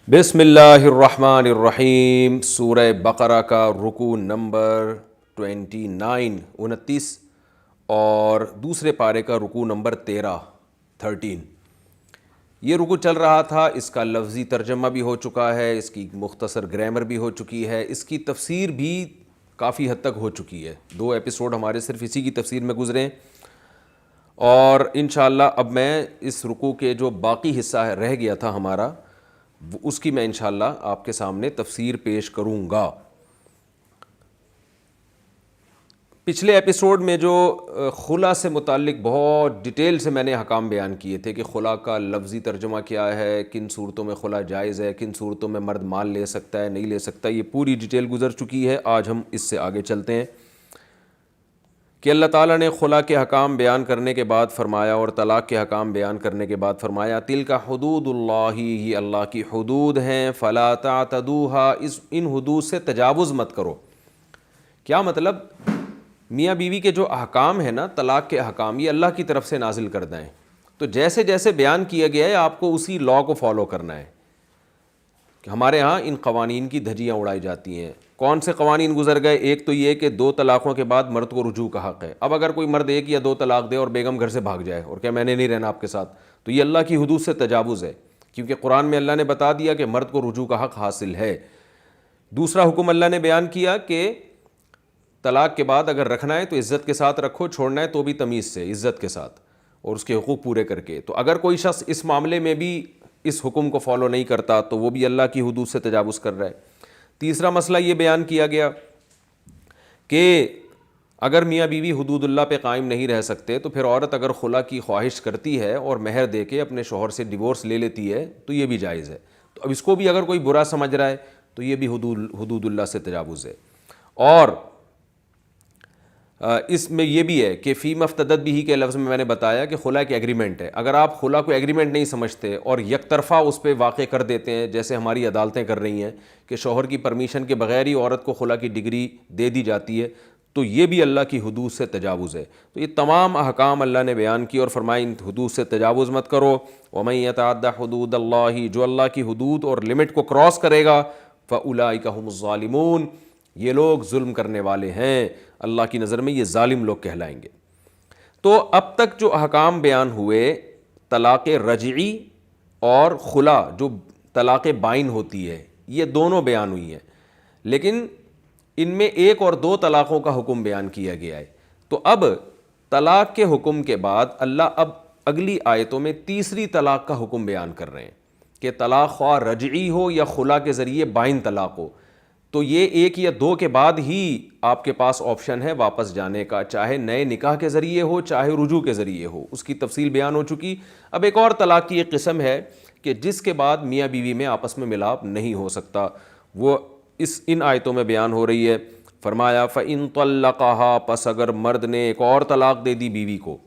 بسم اللہ الرحمن الرحیم۔ سورہ بقرہ کا رکوع نمبر 29 اور دوسرے پارے کا رکوع نمبر 13 یہ رکوع چل رہا تھا۔ اس کا لفظی ترجمہ بھی ہو چکا ہے، اس کی مختصر گرامر بھی ہو چکی ہے، اس کی تفسیر بھی کافی حد تک ہو چکی ہے۔ 2 ایپیسوڈ ہمارے صرف اسی کی تفسیر میں گزرے، اور انشاءاللہ اب میں اس رکوع کے جو باقی حصہ رہ گیا تھا ہمارا، اس کی میں انشاءاللہ آپ کے سامنے تفسیر پیش کروں گا۔ پچھلے ایپیسوڈ میں جو خلا سے متعلق بہت ڈیٹیل سے میں نے احکام بیان کیے تھے کہ خلا کا لفظی ترجمہ کیا ہے، کن صورتوں میں خلا جائز ہے، کن صورتوں میں مرد مال لے سکتا ہے نہیں لے سکتا، یہ پوری ڈیٹیل گزر چکی ہے۔ آج ہم اس سے آگے چلتے ہیں کہ اللہ تعالیٰ نے خلا کے حکام بیان کرنے کے بعد فرمایا، اور طلاق کے حکام بیان کرنے کے بعد فرمایا تلک حدود اللہ، یہ اللہ کی حدود ہیں، فلا تعتدوها، ان حدود سے تجاوز مت کرو۔ کیا مطلب؟ میاں بیوی کے جو احکام ہیں نا، طلاق کے احکام، یہ اللہ کی طرف سے نازل کردہ ہیں، تو جیسے جیسے بیان کیا گیا ہے آپ کو اسی لا کو فالو کرنا ہے۔ کہ ہمارے ہاں ان قوانین کی دھجیاں اڑائی جاتی ہیں۔ کون سے قوانین گزر گئے؟ ایک تو یہ کہ 2 طلاقوں کے بعد مرد کو رجوع کا حق ہے۔ اب اگر کوئی مرد 1 یا 2 طلاق دے اور بیگم گھر سے بھاگ جائے اور کہ میں نے نہیں رہنا آپ کے ساتھ، تو یہ اللہ کی حدود سے تجاوز ہے، کیونکہ قرآن میں اللہ نے بتا دیا کہ مرد کو رجوع کا حق حاصل ہے۔ دوسرا حکم اللہ نے بیان کیا کہ طلاق کے بعد اگر رکھنا ہے تو عزت کے ساتھ رکھو، چھوڑنا ہے تو بھی تمیز سے، عزت کے ساتھ، اور اس کے حقوق پورے کر کے۔ تو اگر کوئی شخص اس معاملے میں بھی اس حکم کو فالو نہیں کرتا تو وہ بھی اللہ کی حدود سے تجاوز کر رہا ہے۔ تیسرا مسئلہ یہ بیان کیا گیا کہ اگر میاں بیوی حدود اللہ پہ قائم نہیں رہ سکتے تو پھر عورت اگر خلا کی خواہش کرتی ہے اور مہر دے کے اپنے شوہر سے ڈیورس لے لیتی ہے تو یہ بھی جائز ہے۔ تو اب اس کو بھی اگر کوئی برا سمجھ رہا ہے تو یہ بھی حدود اللہ سے تجاوز ہے۔ اور اس میں یہ بھی ہے کہ فی مفتدت بھی کے لفظ میں نے بتایا کہ خلا ایک ایگریمنٹ ہے۔ اگر آپ خلا کو ایگریمنٹ نہیں سمجھتے اور یک طرفہ اس پہ واقع کر دیتے ہیں، جیسے ہماری عدالتیں کر رہی ہیں کہ شوہر کی پرمیشن کے بغیر ہی عورت کو خلا کی ڈگری دے دی جاتی ہے، تو یہ بھی اللہ کی حدود سے تجاوز ہے۔ تو یہ تمام احکام اللہ نے بیان کی اور فرمایا ان حدود سے تجاوز مت کرو۔ وَمَن يَتَعَدَّ حُدُودَ اللَّهِ، جو اللہ کی حدود اور لمٹ کو کراس کرے گا، فَأُولَٰئِكَ هُمُ الظَّالِمُونَ، یہ لوگ ظلم کرنے والے ہیں، اللہ کی نظر میں یہ ظالم لوگ کہلائیں گے۔ تو اب تک جو احکام بیان ہوئے، طلاق رجعی اور خلا جو طلاق بائن ہوتی ہے، یہ دونوں بیان ہوئی ہیں، لیکن ان میں 1 اور 2 طلاقوں کا حکم بیان کیا گیا ہے۔ تو اب طلاق کے حکم کے بعد اللہ اب اگلی آیتوں میں تیسری طلاق کا حکم بیان کر رہے ہیں کہ طلاق خواہ رجعی ہو یا خلا کے ذریعے بائن طلاق ہو، تو یہ 1 یا 2 کے بعد ہی آپ کے پاس آپشن ہے واپس جانے کا، چاہے نئے نکاح کے ذریعے ہو چاہے رجوع کے ذریعے ہو، اس کی تفصیل بیان ہو چکی۔ اب ایک اور طلاق کی ایک قسم ہے کہ جس کے بعد میاں بیوی میں آپس میں ملاپ نہیں ہو سکتا، وہ ان آیتوں میں بیان ہو رہی ہے۔ فرمایا فَإِن طَلَّقَهَا، پس اگر مرد نے ایک اور طلاق دے دی بیوی کو،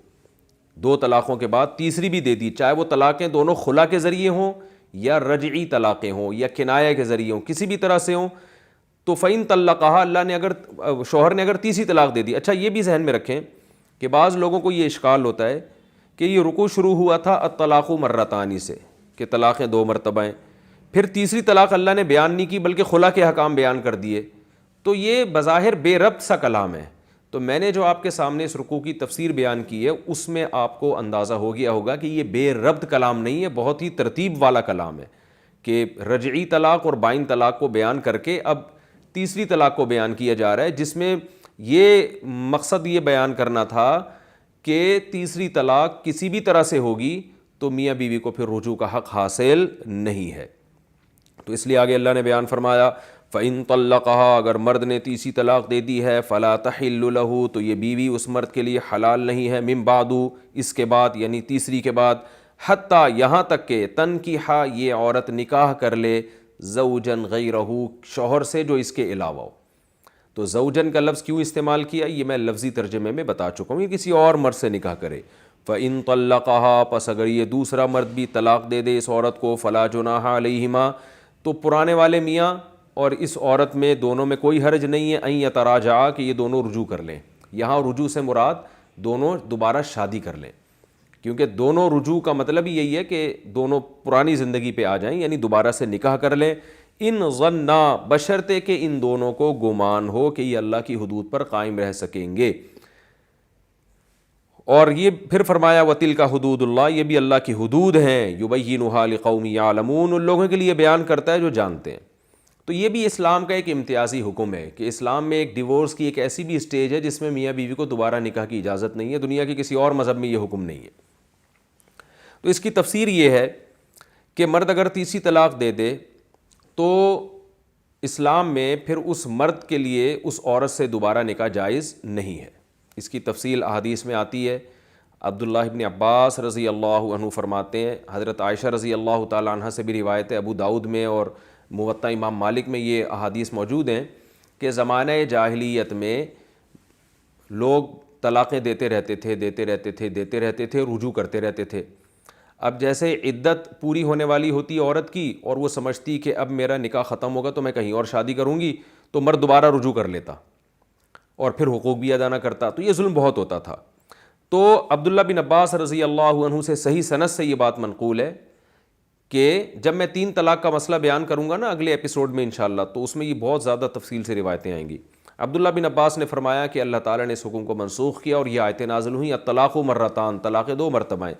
2 طلاقوں کے بعد تیسری بھی دے دی، چاہے وہ طلاقیں دونوں خلا کے ذریعے ہوں یا رجعی طلاقیں ہوں یا کنایہ کے ذریعے ہوں، کسی بھی طرح سے ہوں، تو فَإِن طَلَّقَهَا، اللہ نے اگر شوہر نے اگر تیسری طلاق دے دی۔ اچھا یہ بھی ذہن میں رکھیں کہ بعض لوگوں کو یہ اشکال ہوتا ہے کہ یہ رکوع شروع ہوا تھا الطلاق مرتان سے، کہ طلاقیں 2 مرتبہ ہیں، پھر تیسری طلاق اللہ نے بیان نہیں کی بلکہ خلا کے حکام بیان کر دیے، تو یہ بظاہر بے ربط سا کلام ہے۔ تو میں نے جو آپ کے سامنے اس رکوع کی تفسیر بیان کی ہے، اس میں آپ کو اندازہ ہو گیا ہوگا کہ یہ بے ربط کلام نہیں ہے، بہت ہی ترتیب والا کلام ہے کہ رجعی طلاق اور بائن طلاق کو بیان کر کے اب تیسری طلاق کو بیان کیا جا رہا ہے، جس میں یہ مقصد یہ بیان کرنا تھا کہ تیسری طلاق کسی بھی طرح سے ہوگی تو میاں بیوی کو پھر رجوع کا حق حاصل نہیں ہے۔ تو اس لیے آگے اللہ نے بیان فرمایا فَإِن طَلَّقَهَا، اگر مرد نے تیسری طلاق دے دی ہے، فَلَا تَحِلُّ لَهُ، تو یہ بیوی اس مرد کے لیے حلال نہیں ہے، مِن بَعْدُ، اس کے بعد یعنی تیسری کے بعد، حتیٰ یہاں تک کہ تنکحہ، یہ عورت نکاح کر لے، زوجن غیرہ، شوہر سے جو اس کے علاوہ ہو۔ تو زوجن کا لفظ کیوں استعمال کیا یہ میں لفظی ترجمے میں بتا چکا ہوں، یہ کسی اور مرد سے نکاح کرے۔ فَإِن طَلَّقَهَا، پس اگر یہ دوسرا مرد بھی طلاق دے دے اس عورت کو، فَلَا جُنَاحَ عَلَيْهِمَا، تو پرانے والے میاں اور اس عورت میں دونوں میں کوئی حرج نہیں ہے، ان یتراجعا، کہ یہ دونوں رجوع کر لیں۔ یہاں رجوع سے مراد دونوں دوبارہ شادی کر لیں، کیونکہ دونوں رجوع کا مطلب ہی یہی ہے کہ دونوں پرانی زندگی پہ آ جائیں، یعنی دوبارہ سے نکاح کر لیں، ان ظنا بشرطے کہ ان دونوں کو گمان ہو کہ یہ اللہ کی حدود پر قائم رہ سکیں گے۔ اور یہ پھر فرمایا وَتِلْكَ حدود اللہ، یہ بھی اللہ کی حدود ہیں، یبینھا لقوم یعلمون، ان لوگوں کے لیے بیان کرتا ہے جو جانتے ہیں۔ تو یہ بھی اسلام کا ایک امتیازی حکم ہے کہ اسلام میں ایک ڈیورس کی ایک ایسی بھی اسٹیج ہے جس میں میاں بیوی کو دوبارہ نکاح کی اجازت نہیں ہے، دنیا کے کسی اور مذہب میں یہ حکم نہیں ہے۔ تو اس کی تفسیر یہ ہے کہ مرد اگر تیسری طلاق دے دے تو اسلام میں پھر اس مرد کے لیے اس عورت سے دوبارہ نکاح جائز نہیں ہے۔ اس کی تفصیل احادیث میں آتی ہے۔ عبداللہ ابن عباس رضی اللہ عنہ فرماتے ہیں، حضرت عائشہ رضی اللہ تعالیٰ عنہ سے بھی روایت ہے، ابو داؤد میں اور موطا امام مالک میں یہ احادیث موجود ہیں کہ زمانہ جاہلیت میں لوگ طلاقیں دیتے رہتے تھے، رجوع کرتے رہتے تھے۔ اب جیسے عدت پوری ہونے والی ہوتی عورت کی اور وہ سمجھتی کہ اب میرا نکاح ختم ہوگا تو میں کہیں اور شادی کروں گی، تو مرد دوبارہ رجوع کر لیتا اور پھر حقوق بھی ادا نہ کرتا، تو یہ ظلم بہت ہوتا تھا۔ تو عبداللہ بن عباس رضی اللہ عنہ سے صحیح سند سے یہ بات منقول ہے کہ جب میں 3 طلاق کا مسئلہ بیان کروں گا نا اگلے ایپیسوڈ میں انشاءاللہ، تو اس میں یہ بہت زیادہ تفصیل سے روایتیں آئیں گی۔ عبداللہ بن عباس نے فرمایا کہ اللہ تعالیٰ نے اس حکم کو منسوخ کیا اور یہ آیتیں نازل ہوئیں، الطلاق مرتان، طلاق 2 مرتبہ ہیں،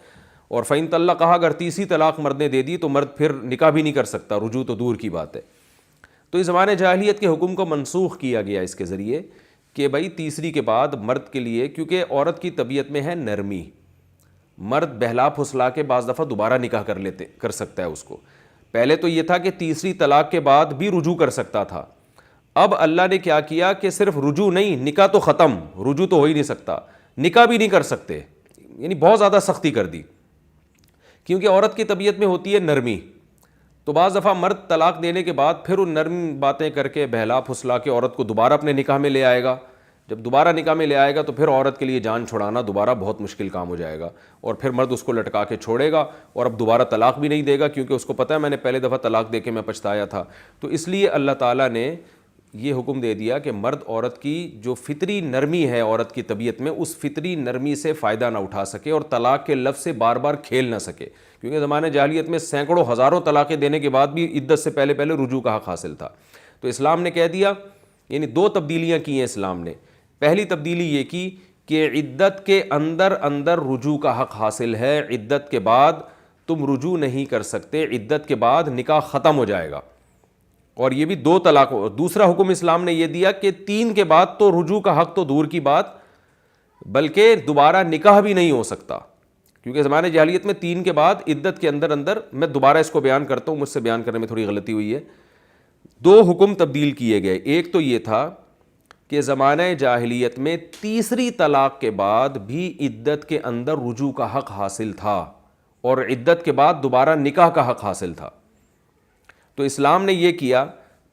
اور فَإِن طَلَّقَهَا، اگر تیسری طلاق مرد نے دے دی تو مرد پھر نکاح بھی نہیں کر سکتا، رجوع تو دور کی بات ہے۔ تو اس زمانے جاہلیت کے حکم کو منسوخ کیا گیا اس کے ذریعے کہ بھائی تیسری کے بعد مرد کے لیے، کیونکہ عورت کی طبیعت میں ہے نرمی، مرد بہلا پھسلا کے بعض دفعہ دوبارہ نکاح کر سکتا ہے اس کو۔ پہلے تو یہ تھا کہ تیسری طلاق کے بعد بھی رجوع کر سکتا تھا، اب اللہ نے کیا کیا کہ صرف رجوع نہیں، نکاح تو ختم، رجوع تو ہو ہی نہیں سکتا، نکاح بھی نہیں کر سکتے، یعنی بہت زیادہ سختی کر دی، کیونکہ عورت کی طبیعت میں ہوتی ہے نرمی۔ تو بعض دفعہ مرد طلاق دینے کے بعد پھر ان نرم باتیں کر کے بہلا پھسلا کے عورت کو دوبارہ اپنے نکاح میں لے آئے گا، جب دوبارہ نکاح میں لے آئے گا تو پھر عورت کے لیے جان چھڑانا دوبارہ بہت مشکل کام ہو جائے گا، اور پھر مرد اس کو لٹکا کے چھوڑے گا اور اب دوبارہ طلاق بھی نہیں دے گا، کیونکہ اس کو پتہ ہے میں نے پہلے دفعہ طلاق دے کے میں پچھتایا تھا۔ تو اس لیے اللہ تعالیٰ نے یہ حکم دے دیا کہ مرد عورت کی جو فطری نرمی ہے عورت کی طبیعت میں، اس فطری نرمی سے فائدہ نہ اٹھا سکے اور طلاق کے لفظ سے بار بار کھیل نہ سکے، کیونکہ زمانے جاہلیت میں سینکڑوں ہزاروں طلاقیں دینے کے بعد بھی عدت سے پہلے رجوع کا حق حاصل تھا۔ تو اسلام نے کہہ دیا، یعنی 2 تبدیلیاں کی ہیں اسلام نے۔ پہلی تبدیلی یہ کی کہ عدت کے اندر رجوع کا حق حاصل ہے، عدت کے بعد تم رجوع نہیں کر سکتے، عدت کے بعد نکاح ختم ہو جائے گا، اور یہ بھی 2 طلاق۔ دوسرا حکم اسلام نے یہ دیا کہ 3 کے بعد تو رجوع کا حق تو دور کی بات، بلکہ دوبارہ نکاح بھی نہیں ہو سکتا، کیونکہ زمانے جاہلیت میں 3 کے بعد عدت کے اندر میں دوبارہ اس کو بیان کرتا ہوں، مجھ سے بیان کرنے میں تھوڑی غلطی ہوئی ہے۔ 2 حکم تبدیل کیے گئے، ایک تو یہ تھا کہ زمانہ جاہلیت میں تیسری طلاق کے بعد بھی عدت کے اندر رجوع کا حق حاصل تھا اور عدت کے بعد دوبارہ نکاح کا حق حاصل تھا۔ تو اسلام نے یہ کیا،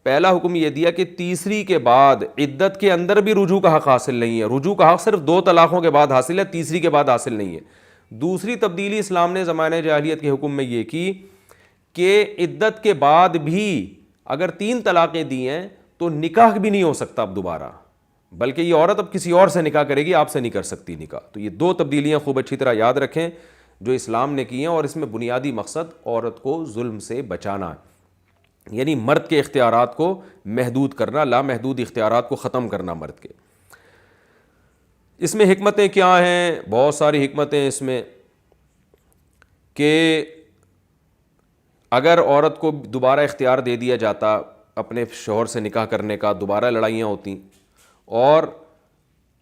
پہلا حکم یہ دیا کہ تیسری کے بعد عدت کے اندر بھی رجوع کا حق حاصل نہیں ہے، رجوع کا حق صرف 2 طلاقوں کے بعد حاصل ہے، تیسری کے بعد حاصل نہیں ہے۔ دوسری تبدیلی اسلام نے زمانہ جاہلیت کے حکم میں یہ کی کہ عدت کے بعد بھی اگر 3 طلاقیں دی ہیں تو نکاح بھی نہیں ہو سکتا اب دوبارہ، بلکہ یہ عورت اب کسی اور سے نکاح کرے گی، آپ سے نہیں کر سکتی نکاح۔ تو یہ 2 تبدیلیاں خوب اچھی طرح یاد رکھیں جو اسلام نے کی ہیں، اور اس میں بنیادی مقصد عورت کو ظلم سے بچانا ہے، یعنی مرد کے اختیارات کو محدود کرنا، لامحدود اختیارات کو ختم کرنا مرد کے۔ اس میں حکمتیں کیا ہیں؟ بہت ساری حکمتیں اس میں، کہ اگر عورت کو دوبارہ اختیار دے دیا جاتا اپنے شوہر سے نکاح کرنے کا، دوبارہ لڑائیاں ہوتی، اور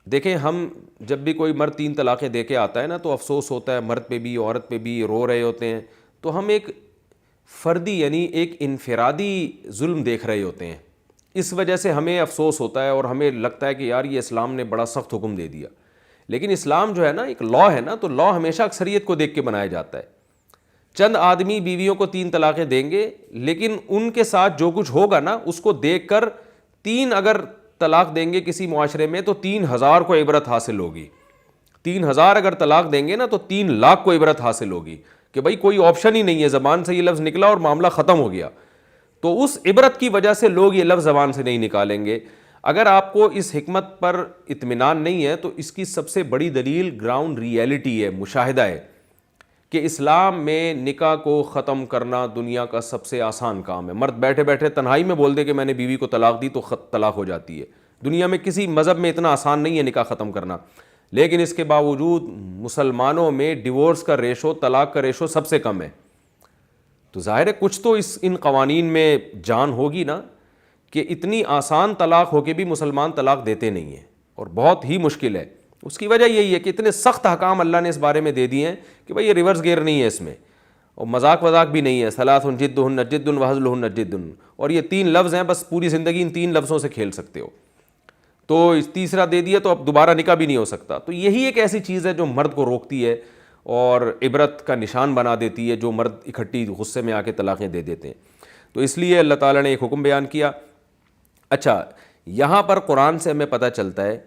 دیکھیں ہم جب بھی کوئی مرد 3 طلاقیں دے کے آتا ہے نا تو افسوس ہوتا ہے، مرد پہ بھی عورت پہ بھی رو رہے ہوتے ہیں، تو ہم ایک فردی یعنی ایک انفرادی ظلم دیکھ رہے ہوتے ہیں، اس وجہ سے ہمیں افسوس ہوتا ہے اور ہمیں لگتا ہے کہ یار یہ اسلام نے بڑا سخت حکم دے دیا۔ لیکن اسلام جو ہے نا ایک لا ہے نا، تو لا ہمیشہ اکثریت کو دیکھ کے بنایا جاتا ہے۔ چند آدمی بیویوں کو 3 طلاقیں دیں گے، لیکن ان کے ساتھ جو کچھ ہوگا نا اس کو دیکھ کر 3 اگر طلاق دیں گے کسی معاشرے میں تو 3000 کو عبرت حاصل ہوگی، 3000 اگر طلاق دیں گے نا تو 3 لاکھ کو عبرت حاصل ہوگی کہ بھائی کوئی آپشن ہی نہیں ہے، زبان سے یہ لفظ نکلا اور معاملہ ختم ہو گیا۔ تو اس عبرت کی وجہ سے لوگ یہ لفظ زبان سے نہیں نکالیں گے۔ اگر آپ کو اس حکمت پر اطمینان نہیں ہے تو اس کی سب سے بڑی دلیل گراؤنڈ ریئلٹی ہے، مشاہدہ ہے، کہ اسلام میں نکاح کو ختم کرنا دنیا کا سب سے آسان کام ہے. مرد بیٹھے بیٹھے تنہائی میں بول دے کہ میں نے بیوی کو طلاق دی تو طلاق ہو جاتی ہے. دنیا میں کسی مذہب میں اتنا آسان نہیں ہے نکاح ختم کرنا. لیکن اس کے باوجود مسلمانوں میں ڈیورس کا ریشو، طلاق کا ریشو سب سے کم ہے. تو ظاہر ہے کچھ تو ان قوانین میں جان ہوگی نا کہ اتنی آسان طلاق ہو کے بھی مسلمان طلاق دیتے نہیں ہیں، اور بہت ہی مشکل ہے. اس کی وجہ یہی ہے کہ اتنے سخت احکام اللہ نے اس بارے میں دے دیے ہیں کہ بھئی یہ ریورس گیئر نہیں ہے اس میں، اور مذاق وذاق بھی نہیں ہے. ثلاث جدہن جد وہزلہن جد، اور یہ 3 لفظ ہیں، بس پوری زندگی ان 3 لفظوں سے کھیل سکتے ہو. تو تیسرا دے دیا تو اب دوبارہ نکاح بھی نہیں ہو سکتا. تو یہی ایک ایسی چیز ہے جو مرد کو روکتی ہے اور عبرت کا نشان بنا دیتی ہے، جو مرد اکٹھی غصے میں آ کے طلاقیں دے دیتے ہیں. تو اس لیے اللہ تعالیٰ نے ایک حکم بیان کیا. اچھا، یہاں پر قرآن سے ہمیں پتہ چلتا ہے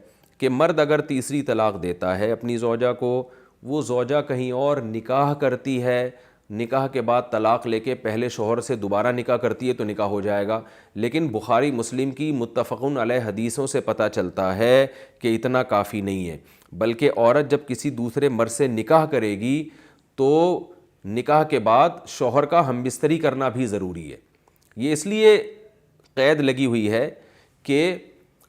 کہ مرد اگر تیسری طلاق دیتا ہے اپنی زوجہ کو، وہ زوجہ کہیں اور نکاح کرتی ہے، نکاح کے بعد طلاق لے کے پہلے شوہر سے دوبارہ نکاح کرتی ہے تو نکاح ہو جائے گا. لیکن بخاری مسلم کی متفقن علیہ حدیثوں سے پتہ چلتا ہے کہ اتنا کافی نہیں ہے، بلکہ عورت جب کسی دوسرے مرد سے نکاح کرے گی تو نکاح کے بعد شوہر کا ہم بستری کرنا بھی ضروری ہے. یہ اس لیے قید لگی ہوئی ہے کہ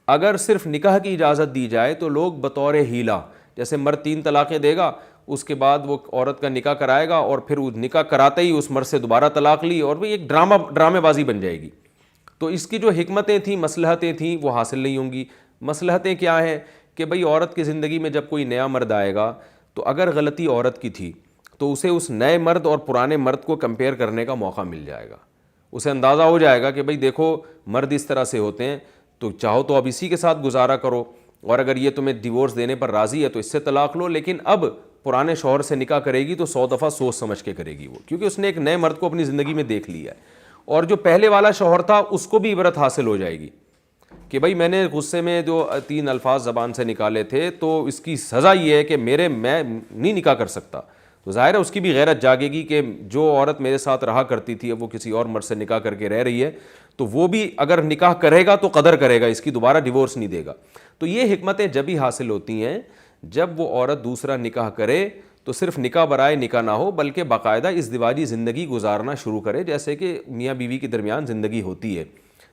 اگر صرف نکاح کی اجازت دی جائے تو لوگ بطور ہیلا، جیسے مرد 3 طلاقیں دے گا، اس کے بعد وہ عورت کا نکاح کرائے گا اور پھر نکاح کراتے ہی اس مرد سے دوبارہ طلاق لی، اور وہ ایک ڈرامے بازی بن جائے گی. تو اس کی جو حکمتیں تھیں، مصلحتیں تھیں، وہ حاصل نہیں ہوں گی. مصلحتیں کیا ہیں کہ بھئی عورت کی زندگی میں جب کوئی نیا مرد آئے گا تو اگر غلطی عورت کی تھی تو اسے اس نئے مرد اور پرانے مرد کو کمپیئر کرنے کا موقع مل جائے گا. اسے اندازہ ہو جائے گا کہ بھئی دیکھو مرد اس طرح سے ہوتے ہیں، تو چاہو تو اب اسی کے ساتھ گزارا کرو، اور اگر یہ تمہیں ڈیورس دینے پر راضی ہے تو اس سے طلاق لو. لیکن اب پرانے شوہر سے نکاح کرے گی تو 100 دفعہ سوچ سمجھ کے کرے گی وہ، کیونکہ اس نے ایک نئے مرد کو اپنی زندگی میں دیکھ لیا ہے. اور جو پہلے والا شوہر تھا اس کو بھی عبرت حاصل ہو جائے گی کہ بھئی میں نے غصے میں جو 3 الفاظ زبان سے نکالے تھے تو اس کی سزا یہ ہے کہ میں نہیں نکاح کر سکتا. تو ظاہر ہے اس کی بھی غیرت جاگے گی کہ جو عورت میرے ساتھ رہا کرتی تھی اب وہ کسی اور مرد سے نکاح کر کے رہ رہی ہے، تو وہ بھی اگر نکاح کرے گا تو قدر کرے گا، اس کی دوبارہ ڈیورس نہیں دے گا. تو یہ حکمتیں جب ہی حاصل ہوتی ہیں جب وہ عورت دوسرا نکاح کرے تو صرف نکاح برائے نکاح نہ ہو بلکہ باقاعدہ ازدواجی زندگی گزارنا شروع کرے، جیسے کہ میاں بیوی کے درمیان زندگی ہوتی ہے.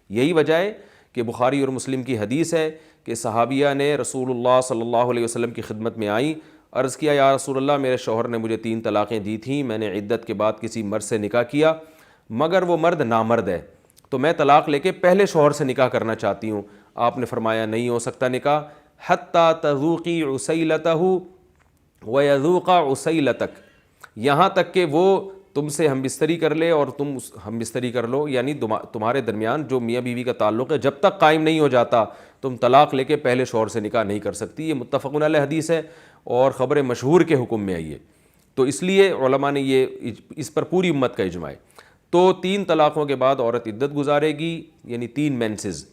یہی وجہ ہے کہ بخاری اور مسلم کی حدیث ہے کہ صحابیہ نے رسول اللہ صلی اللہ علیہ وسلم کی خدمت میں آئیں، عرض کیا یا رسول اللہ میرے شوہر نے مجھے 3 طلاقیں دی تھیں، میں نے عدت کے بعد کسی مرد سے نکاح کیا مگر وہ مرد نامرد ہے، تو میں طلاق لے کے پہلے شوہر سے نکاح کرنا چاہتی ہوں. آپ نے فرمایا نہیں ہو سکتا نکاح حتی تذوقی عسیلتہ ویذوق عسیلتک، یہاں تک کہ وہ تم سے ہم بستری کر لے اور تم ہم بستری کر لو. یعنی تمہارے درمیان جو میاں بیوی کا تعلق ہے جب تک قائم نہیں ہو جاتا تم طلاق لے کے پہلے شوہر سے نکاح نہیں کر سکتی. یہ متفق علیہ حدیث ہے اور خبر مشہور کے حکم میں آئی ہے. تو اس لیے علماء نے یہ اس پر پوری امت کا اجماع ہے. تو 3 طلاقوں کے بعد عورت عدت گزارے گی، یعنی 3 مینسز،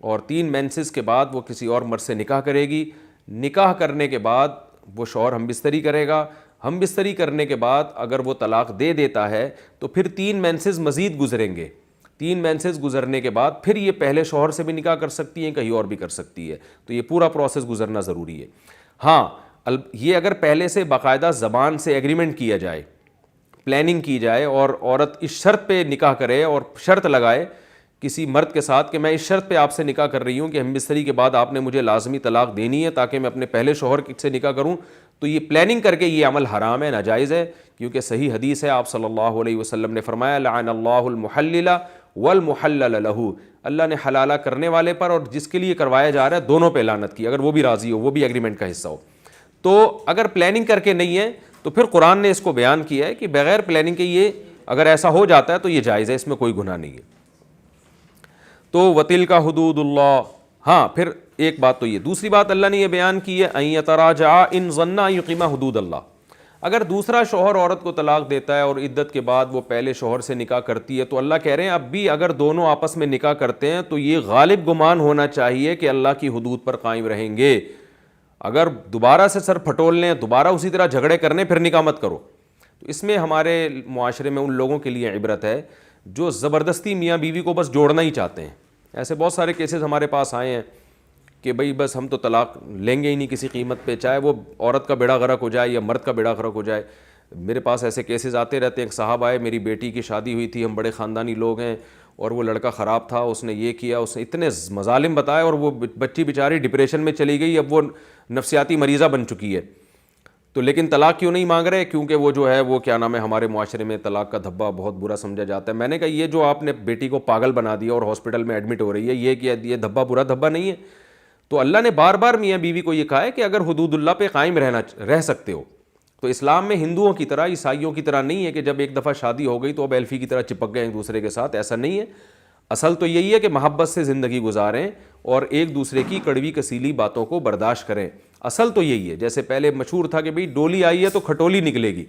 اور 3 مینسز کے بعد وہ کسی اور مرد سے نکاح کرے گی. نکاح کرنے کے بعد وہ شوہر ہم بستری کرے گا. ہم بستری کرنے کے بعد اگر وہ طلاق دے دیتا ہے تو پھر 3 مینسز مزید گزریں گے. 3 مینسز گزرنے کے بعد پھر یہ پہلے شوہر سے بھی نکاح کر سکتی ہیں، کہیں اور بھی کر سکتی ہے. تو یہ پورا پروسیس گزرنا ضروری ہے. ہاں یہ اگر پہلے سے باقاعدہ زبان سے ایگریمنٹ کیا جائے، پلاننگ کی جائے، اور عورت اس شرط پہ نکاح کرے اور شرط لگائے کسی مرد کے ساتھ کہ میں اس شرط پہ آپ سے نکاح کر رہی ہوں کہ ہم بستری کے بعد آپ نے مجھے لازمی طلاق دینی ہے تاکہ میں اپنے پہلے شوہر سے نکاح کروں، تو یہ پلاننگ کر کے یہ عمل حرام ہے، ناجائز ہے. کیونکہ صحیح حدیث ہے، آپ صلی اللہ علیہ وسلم نے فرمایا لعن اللہ المحلل والمحلل لہ، اللہ نے حلالہ کرنے والے پر اور جس کے لیے کروایا جا رہا ہے دونوں پہ لعنت کی، اگر وہ بھی راضی ہو، وہ بھی ایگریمنٹ کا حصہ ہو. تو اگر پلاننگ کر کے نہیں ہے تو پھر قرآن نے اس کو بیان کیا ہے کہ بغیر پلاننگ کے یہ اگر ایسا ہو جاتا ہے تو یہ جائز ہے، اس میں کوئی گناہ نہیں ہے. تو وَتِلْكَ حُدُودُ اللَّهِ. ہاں پھر ایک بات تو یہ، دوسری بات اللہ نے یہ بیان کی ہے اَن يَتَرَاجَعَا إِن ظَنَّا أَن يُقِيمَا حُدُودَ اللَّهِ. اگر دوسرا شوہر عورت کو طلاق دیتا ہے اور عدت کے بعد وہ پہلے شوہر سے نکاح کرتی ہے تو اللہ کہہ رہے ہیں اب بھی اگر دونوں آپس میں نکاح کرتے ہیں تو یہ غالب گمان ہونا چاہیے کہ اللہ کی حدود پر قائم رہیں گے. اگر دوبارہ سے سر پھٹول لیں، دوبارہ اسی طرح جھگڑے کرنے، پھر نکاح مت کرو. تو اس میں ہمارے معاشرے میں ان لوگوں کے لیے عبرت ہے جو زبردستی میاں بیوی کو بس جوڑنا ہی چاہتے ہیں. ایسے بہت سارے کیسز ہمارے پاس آئے ہیں کہ بھئی بس ہم تو طلاق لیں گے ہی نہیں کسی قیمت پہ، چاہے وہ عورت کا بیڑا غرق ہو جائے یا مرد کا بیڑا غرق ہو جائے. میرے پاس ایسے کیسز آتے رہتے ہیں. ایک صاحب آئے, میری بیٹی کی شادی ہوئی تھی, ہم بڑے خاندانی لوگ ہیں, اور وہ لڑکا خراب تھا, اس نے یہ کیا, اس نے اتنے مظالم بتائے, اور وہ بچی بیچاری ڈپریشن میں چلی گئی, اب وہ نفسیاتی مریضہ بن چکی ہے. تو لیکن طلاق کیوں نہیں مانگ رہے؟ کیونکہ وہ جو ہے وہ کیا نام ہے, ہمارے معاشرے میں طلاق کا دھبا بہت برا سمجھا جاتا ہے. میں نے کہا یہ جو آپ نے بیٹی کو پاگل بنا دیا اور ہاسپٹل میں ایڈمٹ ہو رہی ہے, یہ دھبا برا دھبا نہیں ہے. تو اللہ نے بار بار میاں بیوی کو یہ کہا ہے کہ اگر حدود اللہ پہ قائم رہ سکتے ہو تو اسلام میں ہندوؤں کی طرح عیسائیوں کی طرح نہیں ہے کہ جب ایک دفعہ شادی ہو گئی تو اب ایلفی کی طرح چپک گئے ایک دوسرے کے ساتھ. ایسا نہیں ہے. اصل تو یہی ہے کہ محبت سے زندگی گزاریں اور ایک دوسرے کی کڑوی کسیلی باتوں کو برداشت کریں. اصل تو یہی ہے. جیسے پہلے مشہور تھا کہ بھئی ڈولی آئی ہے تو کھٹولی نکلے گی.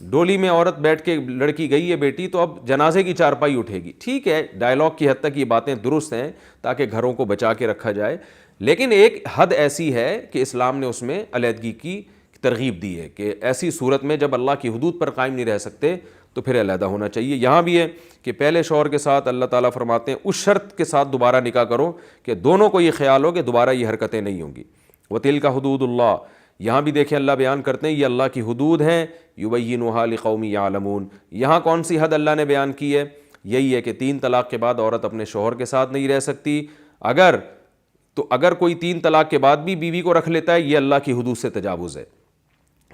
ڈولی میں عورت بیٹھ کے, لڑکی گئی ہے بیٹی, تو اب جنازے کی چارپائی اٹھے گی. ٹھیک ہے, ڈائلاگ کی حد تک یہ باتیں درست ہیں تاکہ گھروں کو بچا کے رکھا جائے, لیکن ایک حد ایسی ہے کہ اسلام نے اس میں علیحدگی کی ترغیب دی ہے کہ ایسی صورت میں جب اللہ کی حدود پر قائم نہیں رہ سکتے تو پھر علیحدہ ہونا چاہیے. یہاں بھی ہے کہ پہلے شوہر کے ساتھ اللہ تعالیٰ فرماتے ہیں اس شرط کے ساتھ دوبارہ نکاح کرو کہ دونوں کو یہ خیال ہو کہ دوبارہ یہ حرکتیں نہیں ہوں گی. وَتِلْكَ حُدُودُ اللَّهِ, یہاں بھی دیکھیں اللہ بیان کرتے ہیں یہ اللہ کی حدود ہیں. يُبَيِّنُهَا لِقَوْمٍ يَعْلَمُونَ, یہاں کون سی حد اللہ نے بیان کی ہے؟ یہی ہے کہ 3 طلاق کے بعد عورت اپنے شوہر کے ساتھ نہیں رہ سکتی. اگر کوئی 3 طلاق کے بعد بھی بیوی کو رکھ لیتا ہے یہ اللہ کی حدود سے تجاوز ہے.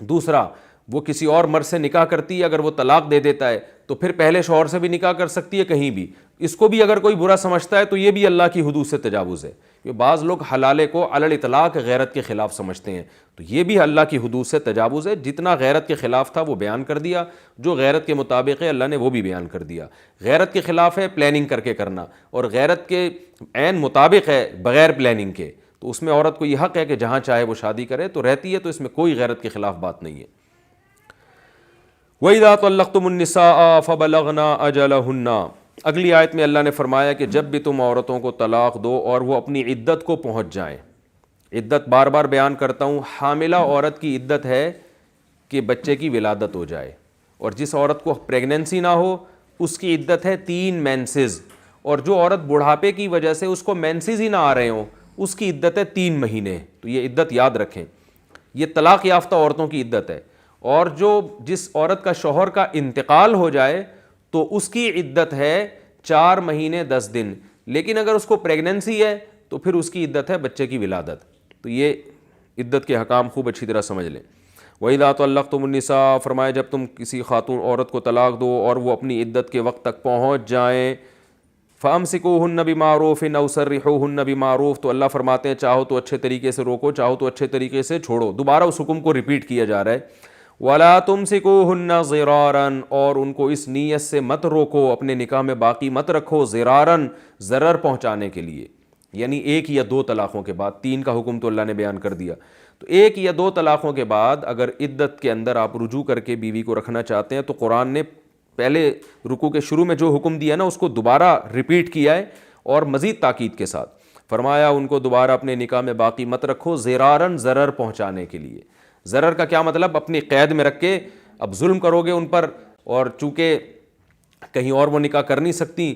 دوسرا, وہ کسی اور مرد سے نکاح کرتی ہے, اگر وہ طلاق دے دیتا ہے تو پھر پہلے شوہر سے بھی نکاح کر سکتی ہے کہیں بھی. اس کو بھی اگر کوئی برا سمجھتا ہے تو یہ بھی اللہ کی حدود سے تجاوز ہے. کہ بعض لوگ حلالے کو علی الاطلاق غیرت کے خلاف سمجھتے ہیں, تو یہ بھی اللہ کی حدود سے تجاوز ہے. جتنا غیرت کے خلاف تھا وہ بیان کر دیا, جو غیرت کے مطابق ہے اللہ نے وہ بھی بیان کر دیا. غیرت کے خلاف ہے پلاننگ کر کے کرنا, اور غیرت کے عین مطابق ہے بغیر پلاننگ کے, تو اس میں عورت کو یہ حق ہے کہ جہاں چاہے وہ شادی کرے تو رہتی ہے, تو اس میں کوئی غیرت کے خلاف بات نہیں ہے. وَإِذَا طَلَّقْتُمُ النِّسَاءَ فَبَلَغْنَ أَجَلَهُنَّ, اگلی آیت میں اللہ نے فرمایا کہ جب بھی تم عورتوں کو طلاق دو اور وہ اپنی عدت کو پہنچ جائیں. عدت بار بار بیان کرتا ہوں, حاملہ عورت کی عدت ہے کہ بچے کی ولادت ہو جائے, اور جس عورت کو پریگننسی نہ ہو اس کی عدت ہے 3 مینسز, اور جو عورت بڑھاپے کی وجہ سے اس کو مینسز ہی نہ آ رہے ہوں اس کی عدت ہے 3 مہینے. تو یہ عدت یاد رکھیں, یہ طلاق یافتہ عورتوں کی عدت ہے. اور جس عورت کا شوہر کا انتقال ہو جائے تو اس کی عدت ہے 4 مہینے 10 دن, لیکن اگر اس کو پریگننسی ہے تو پھر اس کی عدت ہے بچے کی ولادت. تو یہ عدت کے حکام خوب اچھی طرح سمجھ لیں. وَإِذَا طَلَّقْتُمُ النِّسَاءَ, فرمایا جب تم کسی خاتون عورت کو طلاق دو اور وہ اپنی عدت کے وقت تک پہنچ جائیں, فَأَمْسِكُوهُنَّ بِمَعْرُوفٍ أَوْ سَرِّحُوهُنَّ بِمَعْرُوفٍ, تو اللہ فرماتے ہیں چاہو تو اچھے طریقے سے روکو, چاہو تو اچھے طریقے سے چھوڑو. دوبارہ اس حکم کو ریپیٹ کیا جا رہا ہے. وَلَا تُمْسِكُوهُنَّ ضِرَارًا, اور ان کو اس نیت سے مت روکو, اپنے نکاح میں باقی مت رکھو, ضِرَارًا ضرر پہنچانے کے لیے, یعنی 1 یا 2 طلاقوں کے بعد. 3 کا حکم تو اللہ نے بیان کر دیا, تو 1 یا 2 طلاقوں کے بعد اگر عدت کے اندر آپ رجوع کر کے بیوی کو رکھنا چاہتے ہیں تو قرآن نے پہلے رکوع کے شروع میں جو حکم دیا نا اس کو دوبارہ ریپیٹ کیا ہے اور مزید تاکید کے ساتھ فرمایا ان کو دوبارہ اپنے نکاح میں باقی مت رکھو, ضِرَارًا ضرر پہنچانے کے لیے. ضرر کا کیا مطلب؟ اپنی قید میں رکھ کے اب ظلم کرو گے ان پر, اور چونکہ کہیں اور وہ نکاح کر نہیں سکتی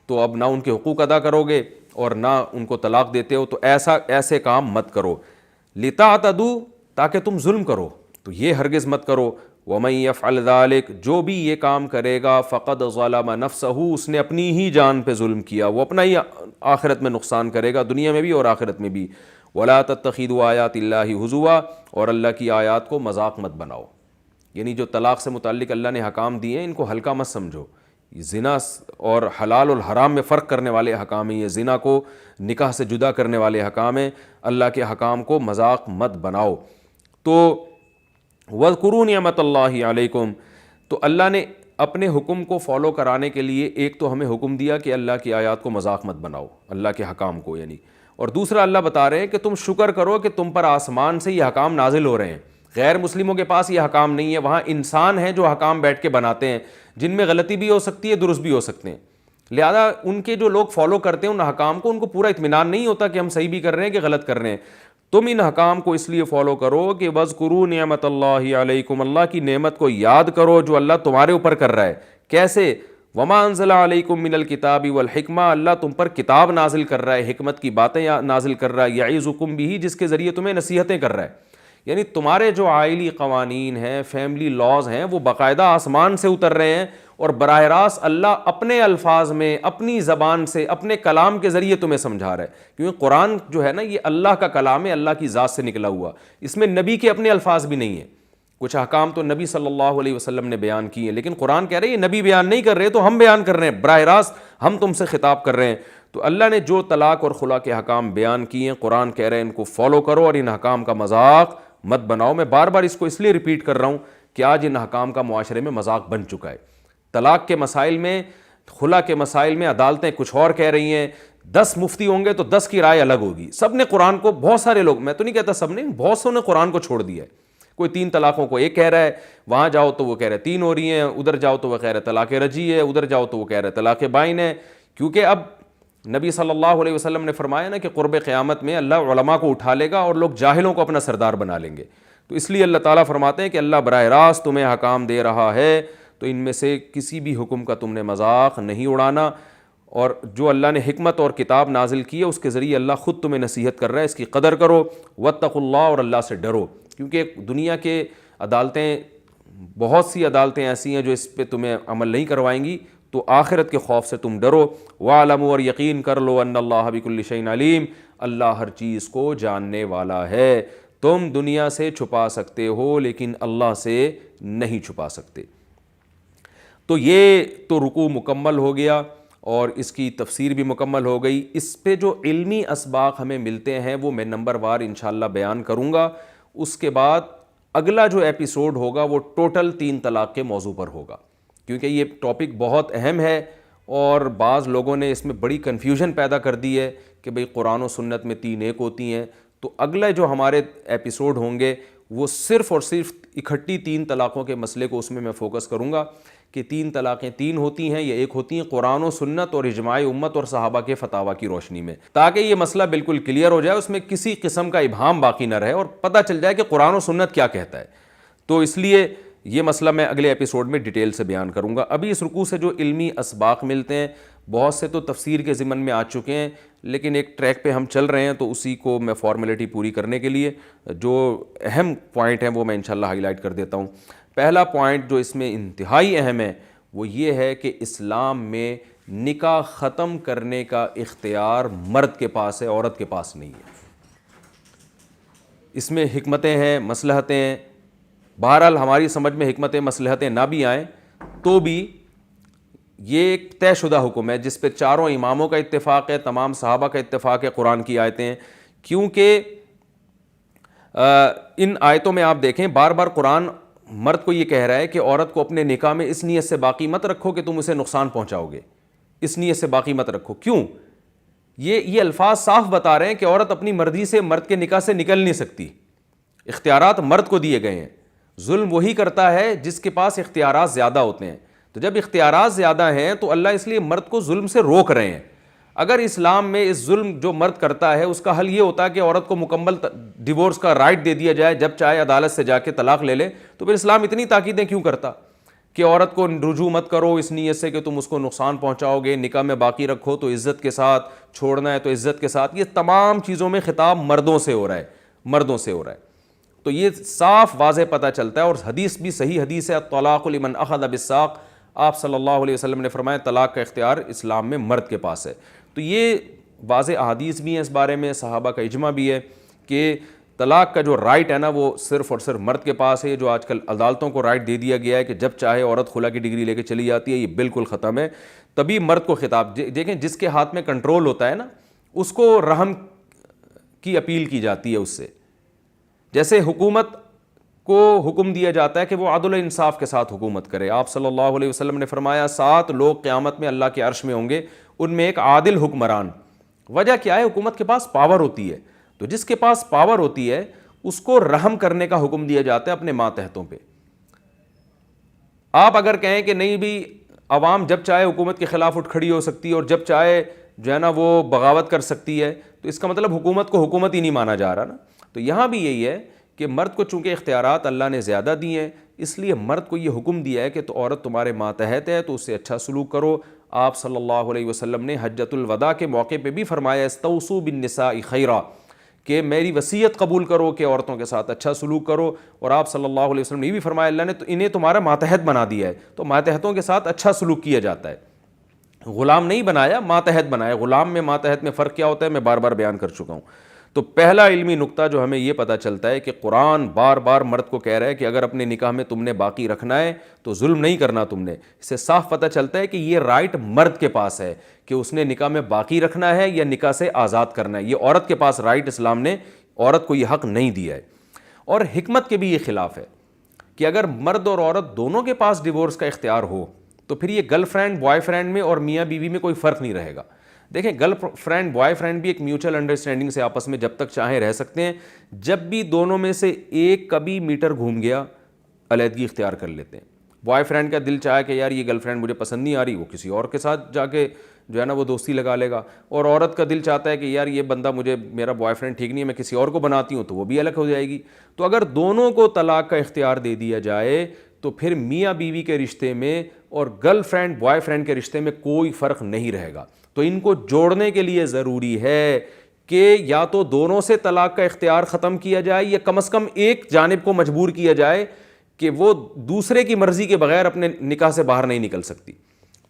تو اب نہ ان کے حقوق ادا کرو گے اور نہ ان کو طلاق دیتے ہو, تو ایسے کام مت کرو. لِتَعْتَدُوا, تاکہ تم ظلم کرو, تو یہ ہرگز مت کرو. وَمَن يَفْعَلْ ذَلِكَ, جو بھی یہ کام کرے گا, فَقَدْ ظَلَمَ نَفْسَهُ, اس نے اپنی ہی جان پہ ظلم کیا, وہ اپنا ہی آخرت میں نقصان کرے گا, دنیا میں بھی اور آخرت میں بھی. وَلَا تَتَّخِذُوا آیَاتِ اللَّهِ هُزُوًا, اور اللہ کی آیات کو مذاق مت بناؤ. یعنی جو طلاق سے متعلق اللہ نے حکام دیے ہیں ان کو ہلکا مت سمجھو. زنا اور حلال اور حرام میں فرق کرنے والے حکام ہیں, یہ زنا کو نکاح سے جدا کرنے والے حکام ہیں. اللہ کے حکام کو مذاق مت بناؤ. تو وَاذْكُرُوا نِعْمَتَ اللَّهِ عَلَيْكُمْ, تو اللہ نے اپنے حکم کو فالو کرانے کے لیے ایک تو ہمیں حکم دیا کہ اللہ کی آیات کو مذاق مت بناؤ, اللہ کے حکام کو یعنی, اور دوسرا اللہ بتا رہے ہیں کہ تم شکر کرو کہ تم پر آسمان سے یہ حکام نازل ہو رہے ہیں. غیر مسلموں کے پاس یہ حکام نہیں ہے, وہاں انسان ہیں جو حکام بیٹھ کے بناتے ہیں جن میں غلطی بھی ہو سکتی ہے, درست بھی ہو سکتے ہیں. لہذا ان کے جو لوگ فالو کرتے ہیں ان حکام کو, ان کو پورا اطمینان نہیں ہوتا کہ ہم صحیح بھی کر رہے ہیں کہ غلط کر رہے ہیں. تم ان حکام کو اس لیے فالو کرو کہ وَاذْكُرُوا نِعْمَتَ اللَّهِ عَلَيْكُمْ, اللہ کی نعمت کو یاد کرو جو اللہ تمہارے اوپر کر رہا ہے. کیسے؟ وَمَا أَنزَلَ عَلَيْكُم مِّنَ الْكِتَابِ وَالْحِكْمَةِ, اللہ تم پر کتاب نازل کر رہا ہے, حکمت کی باتیں نازل کر رہا ہے, يَعِظُكُم بِهِ, جس کے ذریعے تمہیں نصیحتیں کر رہا ہے. یعنی تمہارے جو آئلی قوانین ہیں، فیملی لاز ہیں، وہ باقاعدہ آسمان سے اتر رہے ہیں اور براہ راست اللہ اپنے الفاظ میں، اپنی زبان سے، اپنے کلام کے ذریعے تمہیں سمجھا رہا ہے. کیونکہ قرآن جو ہے نا یہ اللہ کا کلام ہے، اللہ کی ذات سے نکلا ہوا، اس میں نبی کے اپنے الفاظ بھی نہیں ہیں. کچھ احکام تو نبی صلی اللہ علیہ وسلم نے بیان کیے ہیں، لیکن قرآن کہہ رہے ہیں یہ نبی بیان نہیں کر رہے تو ہم بیان کر رہے ہیں، براہ راست ہم تم سے خطاب کر رہے ہیں. تو اللہ نے جو طلاق اور خلا کے احکام بیان کیے ہیں، قرآن کہہ رہے ہیں ان کو فالو کرو اور ان احکام کا مذاق مت بناؤ. میں بار بار اس کو اس لیے ریپیٹ کر رہا ہوں کہ آج ان احکام کا معاشرے میں مذاق بن چکا ہے. طلاق کے مسائل میں، خلا کے مسائل میں عدالتیں کچھ اور کہہ رہی ہیں. 10 مفتی ہوں گے تو 10 کی رائے الگ ہوگی. سب نے قرآن کو، بہت سارے لوگ، میں تو نہیں کہتا سب نے، بہت سو نے قرآن کو چھوڑ دیا ہے. کوئی 3 طلاقوں کو ایک کہہ رہا ہے، وہاں جاؤ تو وہ کہہ رہے 3 ہو رہی ہیں، ادھر جاؤ تو وہ کہہ رہے طلاق رجعی ہے، ادھر جاؤ تو وہ کہہ رہے طلاق بائن ہے. کیونکہ اب نبی صلی اللہ علیہ وسلم نے فرمایا نا کہ قرب قیامت میں اللہ علماء کو اٹھا لے گا اور لوگ جاہلوں کو اپنا سردار بنا لیں گے. تو اس لیے اللہ تعالیٰ فرماتے ہیں کہ اللہ براہ راست تمہیں احکام دے رہا ہے، تو ان میں سے کسی بھی حکم کا تم نے مذاق نہیں اڑانا. اور جو اللہ نے حکمت اور کتاب نازل کی ہے اس کے ذریعے اللہ خود تمہیں نصیحت کر رہا ہے، اس کی قدر کرو. واتقوا اللہ، اور اللہ سے ڈرو. کیونکہ دنیا کے عدالتیں، بہت سی عدالتیں ایسی ہیں جو اس پہ تمہیں عمل نہیں کروائیں گی، تو آخرت کے خوف سے تم ڈرو. وَاعْلَمُوا، اور یقین کر لو، ان اللہ بکل شیء علیم، اللہ ہر چیز کو جاننے والا ہے. تم دنیا سے چھپا سکتے ہو لیکن اللہ سے نہیں چھپا سکتے. تو یہ تو رکوع مکمل ہو گیا اور اس کی تفسیر بھی مکمل ہو گئی. اس پہ جو علمی اسباق ہمیں ملتے ہیں وہ میں نمبر وار انشاءاللہ بیان کروں گا. اس کے بعد اگلا جو ایپیسوڈ ہوگا وہ ٹوٹل 3 طلاق کے موضوع پر ہوگا، کیونکہ یہ ٹاپک بہت اہم ہے اور بعض لوگوں نے اس میں بڑی کنفیوژن پیدا کر دی ہے کہ بھئی قرآن و سنت میں 3 ایک ہوتی ہیں. تو اگلے جو ہمارے ایپیسوڈ ہوں گے وہ صرف اور صرف اکٹھی 3 طلاقوں کے مسئلے کو اس میں فوکس کروں گا کہ 3 طلاقیں 3 ہوتی ہیں یا ایک ہوتی ہیں، قرآن و سنت اور اجماع امت اور صحابہ کے فتاویٰ کی روشنی میں، تاکہ یہ مسئلہ بالکل کلیئر ہو جائے، اس میں کسی قسم کا ابہام باقی نہ رہے اور پتہ چل جائے کہ قرآن و سنت کیا کہتا ہے. تو اس لیے یہ مسئلہ میں اگلے ایپیسوڈ میں ڈیٹیل سے بیان کروں گا. ابھی اس رکوع سے جو علمی اسباق ملتے ہیں بہت سے تو تفسیر کے ضمن میں آ چکے ہیں، لیکن ایک ٹریک پہ ہم چل رہے ہیں تو اسی کو میں فارمیلٹی پوری کرنے کے لیے جو اہم پوائنٹ ہیں وہ میں انشاءاللہ ہائی لائٹ کر دیتا ہوں. پہلا پوائنٹ جو اس میں انتہائی اہم ہے وہ یہ ہے کہ اسلام میں نکاح ختم کرنے کا اختیار مرد کے پاس ہے، عورت کے پاس نہیں ہے. اس میں حکمتیں ہیں، مصلحتیں ہیں. بہرحال ہماری سمجھ میں حکمتیں مصلحتیں نہ بھی آئیں تو بھی یہ ایک طے شدہ حکم ہے جس پہ چاروں اماموں کا اتفاق ہے، تمام صحابہ کا اتفاق ہے، قرآن کی آیتیں ہیں. کیونکہ ان آیتوں میں آپ دیکھیں بار بار قرآن مرد کو یہ کہہ رہا ہے کہ عورت کو اپنے نکاح میں اس نیت سے باقی مت رکھو کہ تم اسے نقصان پہنچاؤ گے، اس نیت سے باقی مت رکھو. کیوں؟ یہ الفاظ صاف بتا رہے ہیں کہ عورت اپنی مرضی سے مرد کے نکاح سے نکل نہیں سکتی. اختیارات مرد کو دیے گئے ہیں. ظلم وہی کرتا ہے جس کے پاس اختیارات زیادہ ہوتے ہیں. تو جب اختیارات زیادہ ہیں تو اللہ اس لیے مرد کو ظلم سے روک رہے ہیں. اگر اسلام میں اس ظلم جو مرد کرتا ہے اس کا حل یہ ہوتا ہے کہ عورت کو مکمل ڈیورس کا رائٹ دے دیا جائے، جب چاہے عدالت سے جا کے طلاق لے لے، تو پھر اسلام اتنی تاکیدیں کیوں کرتا کہ عورت کو رجوع مت کرو اس نیت سے کہ تم اس کو نقصان پہنچاؤ گے، نکاح میں باقی رکھو تو عزت کے ساتھ، چھوڑنا ہے تو عزت کے ساتھ. یہ تمام چیزوں میں خطاب مردوں سے ہو رہا ہے، مردوں سے ہو رہا ہے. تو یہ صاف واضح پتہ چلتا ہے. اور حدیث بھی صحیح حدیث ہے، الطلاق لمن اخذ بالساق. آپ صلی اللہ علیہ وسلم نے فرمایا طلاق کا اختیار اسلام میں مرد کے پاس ہے. تو یہ واضح احادیث بھی ہیں اس بارے میں، صحابہ کا اجماع بھی ہے کہ طلاق کا جو رائٹ ہے نا وہ صرف اور صرف مرد کے پاس ہے. جو آج کل عدالتوں کو رائٹ دے دیا گیا ہے کہ جب چاہے عورت خلا کی ڈگری لے کے چلی جاتی ہے، یہ بالکل ختم ہے. تبھی مرد کو خطاب، دیکھیں جس کے ہاتھ میں کنٹرول ہوتا ہے نا اس کو رحم کی اپیل کی جاتی ہے اس سے. جیسے حکومت کو حکم دیا جاتا ہے کہ وہ عدل و انصاف کے ساتھ حکومت کرے. آپ صلی اللہ علیہ وسلم نے فرمایا 7 لوگ قیامت میں اللہ کے عرش میں ہوں گے، ان میں ایک عادل حکمران. وجہ کیا ہے؟ حکومت کے پاس پاور ہوتی ہے. تو جس کے پاس پاور ہوتی ہے اس کو رحم کرنے کا حکم دیا جاتا ہے اپنے ماتحتوں پہ. آپ اگر کہیں کہ نہیں بھی عوام جب چاہے حکومت کے خلاف اٹھ کھڑی ہو سکتی ہے اور جب چاہے جو ہے نا وہ بغاوت کر سکتی ہے، تو اس کا مطلب حکومت کو حکومت ہی نہیں مانا جا رہا نا. تو یہاں بھی یہی ہے کہ مرد کو چونکہ اختیارات اللہ نے زیادہ دیے ہیں، اس لیے مرد کو یہ حکم دیا ہے کہ تو عورت تمہارے ماتحت ہے تو اس سے اچھا سلوک کرو. آپ صلی اللہ علیہ وسلم نے حجۃ الوداع کے موقع پہ بھی فرمایا استوصوا بالنساء خیرا، کہ میری وصیت قبول کرو کہ عورتوں کے ساتھ اچھا سلوک کرو، اور آپ صلی اللہ علیہ وسلم نے یہ بھی فرمایا اللہ نے تو انہیں تمہارا ماتحت بنا دیا ہے، تو ماتحتوں کے ساتھ اچھا سلوک کیا جاتا ہے، غلام نہیں بنایا، ماتحت بنایا۔ غلام میں ماتحت میں فرق کیا ہوتا ہے میں بار بار بیان کر چکا ہوں۔ تو پہلا علمی نقطہ جو ہمیں یہ پتہ چلتا ہے کہ قرآن بار بار مرد کو کہہ رہا ہے کہ اگر اپنے نکاح میں تم نے باقی رکھنا ہے تو ظلم نہیں کرنا تم نے۔ اس سے صاف پتہ چلتا ہے کہ یہ رائٹ مرد کے پاس ہے کہ اس نے نکاح میں باقی رکھنا ہے یا نکاح سے آزاد کرنا ہے، یہ عورت کے پاس رائٹ اسلام نے عورت کو یہ حق نہیں دیا ہے۔ اور حکمت کے بھی یہ خلاف ہے کہ اگر مرد اور عورت دونوں کے پاس ڈیورس کا اختیار ہو تو پھر یہ گرل فرینڈ بوائے فرینڈ میں اور میاں بیوی میں کوئی فرق نہیں رہے گا۔ دیکھیں گرل فرینڈ بوائے فرینڈ بھی ایک میوچل انڈرسٹینڈنگ سے آپس میں جب تک چاہیں رہ سکتے ہیں، جب بھی دونوں میں سے ایک کبھی میٹر گھوم گیا علیحدگی اختیار کر لیتے ہیں۔ بوائے فرینڈ کا دل چاہے کہ یار یہ گرل فرینڈ مجھے پسند نہیں آ رہی، وہ کسی اور کے ساتھ جا کے جو ہے نا وہ دوستی لگا لے گا، اور عورت کا دل چاہتا ہے کہ یار یہ بندہ مجھے میرا بوائے فرینڈ ٹھیک نہیں ہے میں کسی اور کو بناتی ہوں، تو وہ بھی الگ ہو جائے گی۔ تو اگر دونوں کو طلاق کا اختیار دے دیا جائے تو پھر میاں بیوی کے رشتے میں اور گرل فرینڈ بوائے فرینڈ کے رشتے میں کوئی فرق نہیں رہے گا۔ تو ان کو جوڑنے کے لیے ضروری ہے کہ یا تو دونوں سے طلاق کا اختیار ختم کیا جائے یا کم از کم ایک جانب کو مجبور کیا جائے کہ وہ دوسرے کی مرضی کے بغیر اپنے نکاح سے باہر نہیں نکل سکتی۔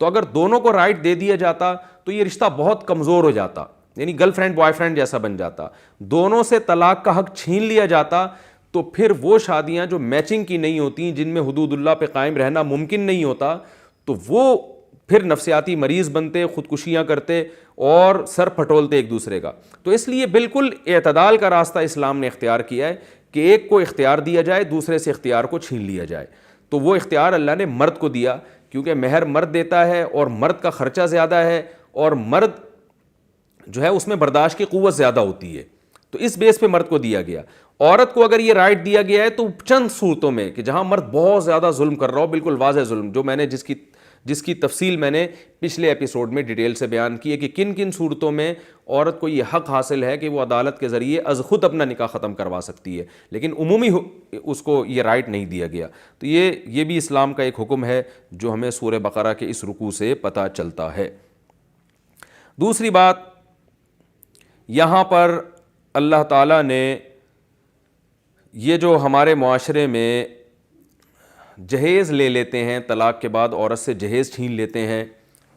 تو اگر دونوں کو رائٹ دے دیا جاتا تو یہ رشتہ بہت کمزور ہو جاتا، یعنی گرل فرینڈ بوائے فرینڈ جیسا بن جاتا۔ دونوں سے طلاق کا حق چھین لیا جاتا تو پھر وہ شادیاں جو میچنگ کی نہیں ہوتی، جن میں حدود اللہ پہ قائم رہنا ممکن نہیں ہوتا، تو وہ پھر نفسیاتی مریض بنتے، خودکشیاں کرتے اور سر پھٹولتے ایک دوسرے کا۔ تو اس لیے بالکل اعتدال کا راستہ اسلام نے اختیار کیا ہے کہ ایک کو اختیار دیا جائے، دوسرے سے اختیار کو چھین لیا جائے۔ تو وہ اختیار اللہ نے مرد کو دیا کیونکہ مہر مرد دیتا ہے اور مرد کا خرچہ زیادہ ہے اور مرد جو ہے اس میں برداشت کی قوت زیادہ ہوتی ہے، تو اس بیس پہ مرد کو دیا گیا۔ عورت کو اگر یہ رائٹ دیا گیا ہے تو چند صورتوں میں کہ جہاں مرد بہت زیادہ ظلم کر رہا ہو، بالکل واضح ظلم، جو میں نے جس کی تفصیل میں نے پچھلے ایپیسوڈ میں ڈیٹیل سے بیان کی ہے کہ کن کن صورتوں میں عورت کو یہ حق حاصل ہے کہ وہ عدالت کے ذریعے از خود اپنا نکاح ختم کروا سکتی ہے، لیکن عمومی اس کو یہ رائٹ نہیں دیا گیا۔ تو یہ بھی اسلام کا ایک حکم ہے جو ہمیں سورہ بقرہ کے اس رکوع سے پتہ چلتا ہے۔ دوسری بات، یہاں پر اللہ تعالیٰ نے یہ جو ہمارے معاشرے میں جہیز لے لیتے ہیں، طلاق کے بعد عورت سے جہیز چھین لیتے ہیں،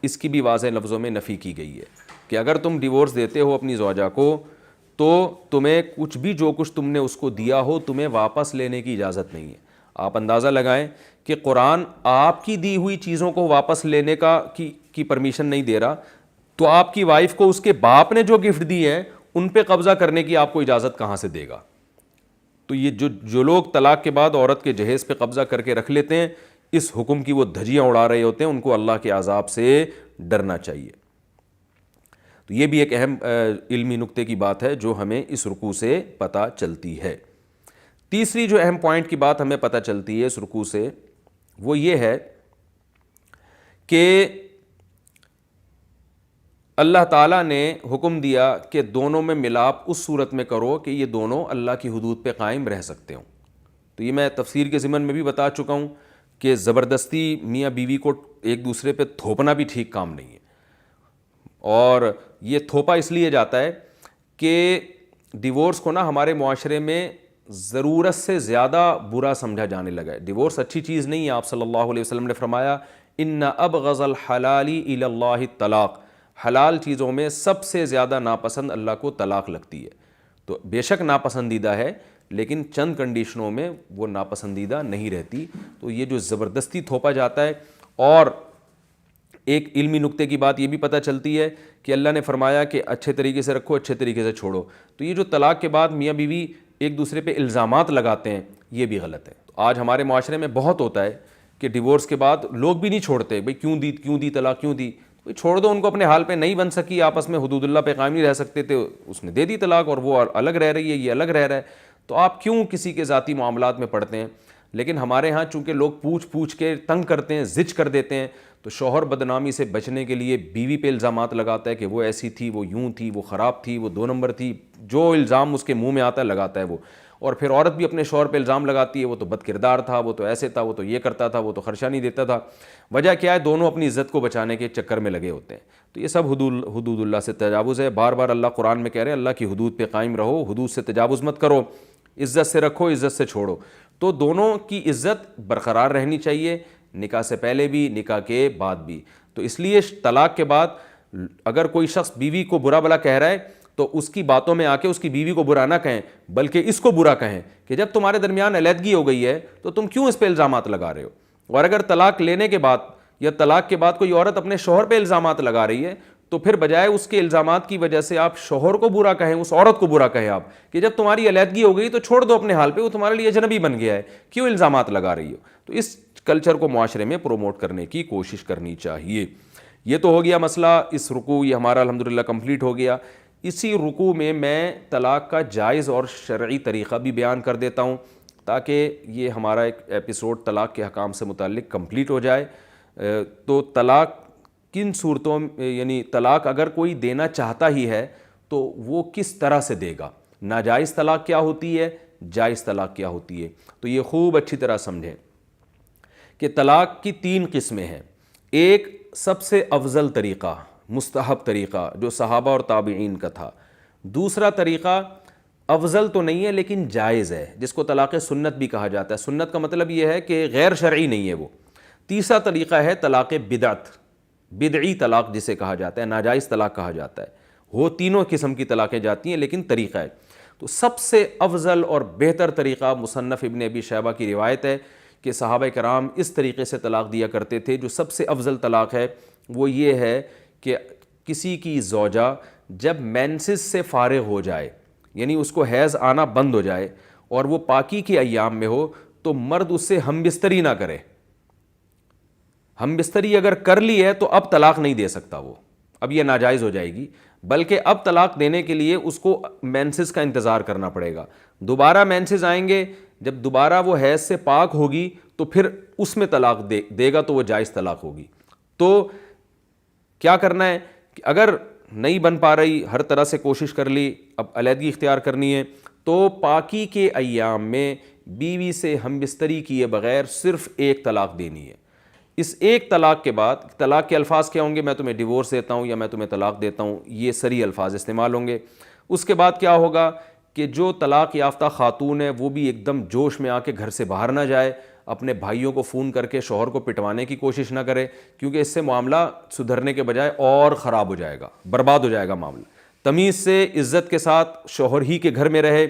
اس کی بھی واضح لفظوں میں نفی کی گئی ہے کہ اگر تم ڈیورس دیتے ہو اپنی زوجہ کو تو تمہیں کچھ بھی جو کچھ تم نے اس کو دیا ہو تمہیں واپس لینے کی اجازت نہیں ہے۔ آپ اندازہ لگائیں کہ قرآن آپ کی دی ہوئی چیزوں کو واپس لینے کی پرمیشن نہیں دے رہا، تو آپ کی وائف کو اس کے باپ نے جو گفٹ دی ہے ان پہ قبضہ کرنے کی آپ کو اجازت کہاں سے دے گا؟ تو یہ جو لوگ طلاق کے بعد عورت کے جہیز پہ قبضہ کر کے رکھ لیتے ہیں، اس حکم کی وہ دھجیاں اڑا رہے ہوتے ہیں، ان کو اللہ کے عذاب سے ڈرنا چاہیے۔ تو یہ بھی ایک اہم علمی نقطے کی بات ہے جو ہمیں اس رکوع سے پتہ چلتی ہے۔ تیسری جو اہم پوائنٹ کی بات ہمیں پتہ چلتی ہے اس رکوع سے وہ یہ ہے کہ اللہ تعالیٰ نے حکم دیا کہ دونوں میں ملاپ اس صورت میں کرو کہ یہ دونوں اللہ کی حدود پہ قائم رہ سکتے ہوں۔ تو یہ میں تفسیر کے ضمن میں بھی بتا چکا ہوں کہ زبردستی میاں بیوی کو ایک دوسرے پہ تھوپنا بھی ٹھیک کام نہیں ہے، اور یہ تھوپا اس لیے جاتا ہے کہ ڈیورس کو نا ہمارے معاشرے میں ضرورت سے زیادہ برا سمجھا جانے لگا ہے۔ ڈیورس اچھی چیز نہیں ہے۔ آپ صلی اللہ علیہ وسلم نے فرمایا ان ابغض الحلال الی اللہ الطلاق، حلال چیزوں میں سب سے زیادہ ناپسند اللہ کو طلاق لگتی ہے۔ تو بے شک ناپسندیدہ ہے لیکن چند کنڈیشنوں میں وہ ناپسندیدہ نہیں رہتی۔ تو یہ جو زبردستی تھوپا جاتا ہے، اور ایک علمی نقطے کی بات یہ بھی پتہ چلتی ہے کہ اللہ نے فرمایا کہ اچھے طریقے سے رکھو، اچھے طریقے سے چھوڑو۔ تو یہ جو طلاق کے بعد میاں بیوی ایک دوسرے پہ الزامات لگاتے ہیں، یہ بھی غلط ہے۔ تو آج ہمارے معاشرے میں بہت ہوتا ہے کہ ڈیورس کے بعد لوگ بھی نہیں چھوڑتے، بھئی کیوں دی طلاق کیوں دی؟ چھوڑ دو ان کو، اپنے حال پہ نہیں بن سکی، آپس میں حدود اللہ پہ قائم نہیں رہ سکتے تھے، اس نے دے دی طلاق اور وہ الگ رہ رہی ہے، یہ الگ رہ رہا ہے، تو آپ کیوں کسی کے ذاتی معاملات میں پڑتے ہیں؟ لیکن ہمارے ہاں چونکہ لوگ پوچھ کے تنگ کرتے ہیں، زج کر دیتے ہیں، تو شوہر بدنامی سے بچنے کے لیے بیوی پہ الزامات لگاتا ہے کہ وہ ایسی تھی، وہ یوں تھی، وہ خراب تھی، وہ 2 نمبر تھی، جو الزام اس کے منہ میں آتا ہے لگاتا ہے وہ، اور پھر عورت بھی اپنے شوہر پہ الزام لگاتی ہے وہ تو بد کردار تھا، وہ تو ایسے تھا، وہ تو یہ کرتا تھا، وہ تو خرچہ نہیں دیتا تھا۔ وجہ کیا ہے؟ دونوں اپنی عزت کو بچانے کے چکر میں لگے ہوتے ہیں۔ تو یہ سب حدود اللہ سے تجاوز ہے۔ بار بار اللہ قرآن میں کہہ رہے ہیں اللہ کی حدود پہ قائم رہو، حدود سے تجاوز مت کرو، عزت سے رکھو، عزت سے چھوڑو۔ تو دونوں کی عزت برقرار رہنی چاہیے، نکاح سے پہلے بھی، نکاح کے بعد بھی۔ تو اس لیے طلاق کے بعد اگر کوئی شخص بیوی کو برا بھلا کہہ رہا ہے تو اس کی باتوں میں آ کے اس کی بیوی کو برا نہ کہیں، بلکہ اس کو برا کہیں کہ جب تمہارے درمیان علیحدگی ہو گئی ہے تو تم کیوں اس پہ الزامات لگا رہے ہو۔ اور اگر طلاق لینے کے بعد یا طلاق کے بعد کوئی عورت اپنے شوہر پہ الزامات لگا رہی ہے تو پھر بجائے اس کے الزامات کی وجہ سے آپ شوہر کو برا کہیں، اس عورت کو برا کہیں آپ کہ جب تمہاری علیحدگی ہو گئی تو چھوڑ دو اپنے حال پہ، وہ تمہارے لیے اجنبی بن گیا ہے، کیوں الزامات لگا رہی ہو۔ تو اس کلچر کو معاشرے میں پروموٹ کرنے کی کوشش کرنی چاہیے۔ یہ تو ہو گیا مسئلہ، اس رکوع یہ ہمارا الحمدللہ کمپلیٹ ہو گیا۔ اسی رکوع میں میں طلاق کا جائز اور شرعی طریقہ بھی بیان کر دیتا ہوں تاکہ یہ ہمارا ایک ایپیسوڈ طلاق کے حکام سے متعلق کمپلیٹ ہو جائے۔ تو طلاق کن صورتوں یعنی طلاق اگر کوئی دینا چاہتا ہی ہے تو وہ کس طرح سے دے گا، ناجائز طلاق کیا ہوتی ہے، جائز طلاق کیا ہوتی ہے، تو یہ خوب اچھی طرح سمجھیں کہ طلاق کی 3 قسمیں ہیں۔ ایک سب سے افضل طریقہ، مستحب طریقہ جو صحابہ اور تابعین کا تھا۔ دوسرا طریقہ افضل تو نہیں ہے لیکن جائز ہے، جس کو طلاق سنت بھی کہا جاتا ہے۔ سنت کا مطلب یہ ہے کہ غیر شرعی نہیں ہے وہ۔ تیسرا طریقہ ہے طلاق بدعت، بدعی طلاق جسے کہا جاتا ہے، ناجائز طلاق کہا جاتا ہے۔ وہ تینوں قسم کی طلاقیں جاتی ہیں لیکن طریقہ ہے۔ تو سب سے افضل اور بہتر طریقہ مصنف ابن ابی شیبہ کی روایت ہے کہ صحابہ کرام اس طریقے سے طلاق دیا کرتے تھے۔ جو سب سے افضل طلاق ہے وہ یہ ہے کہ کسی کی زوجہ جب مینسز سے فارغ ہو جائے، یعنی اس کو حیض آنا بند ہو جائے اور وہ پاکی کے ایام میں ہو، تو مرد اس سے ہم بستری نہ کرے۔ ہم بستری اگر کر لی ہے تو اب طلاق نہیں دے سکتا وہ، اب یہ ناجائز ہو جائے گی، بلکہ اب طلاق دینے کے لیے اس کو مینسز کا انتظار کرنا پڑے گا۔ دوبارہ مینسز آئیں گے، جب دوبارہ وہ حیض سے پاک ہوگی تو پھر اس میں طلاق دے گا تو وہ جائز طلاق ہوگی۔ تو کیا کرنا ہے کہ اگر نہیں بن پا رہی، ہر طرح سے کوشش کر لی، اب علیحدگی اختیار کرنی ہے، تو پاکی کے ایام میں بیوی سے ہم بستری کیے بغیر صرف ایک طلاق دینی ہے۔ اس ایک طلاق کے بعد، طلاق کے الفاظ کیا ہوں گے؟ میں تمہیں ڈیورس دیتا ہوں یا میں تمہیں طلاق دیتا ہوں، یہ صریح الفاظ استعمال ہوں گے۔ اس کے بعد کیا ہوگا کہ جو طلاق یافتہ خاتون ہے وہ بھی ایک دم جوش میں آ کے گھر سے باہر نہ جائے، اپنے بھائیوں کو فون کر کے شوہر کو پٹوانے کی کوشش نہ کرے، کیونکہ اس سے معاملہ سدھرنے کے بجائے اور خراب ہو جائے گا، برباد ہو جائے گا معاملہ۔ تمیز سے عزت کے ساتھ شوہر ہی کے گھر میں رہے،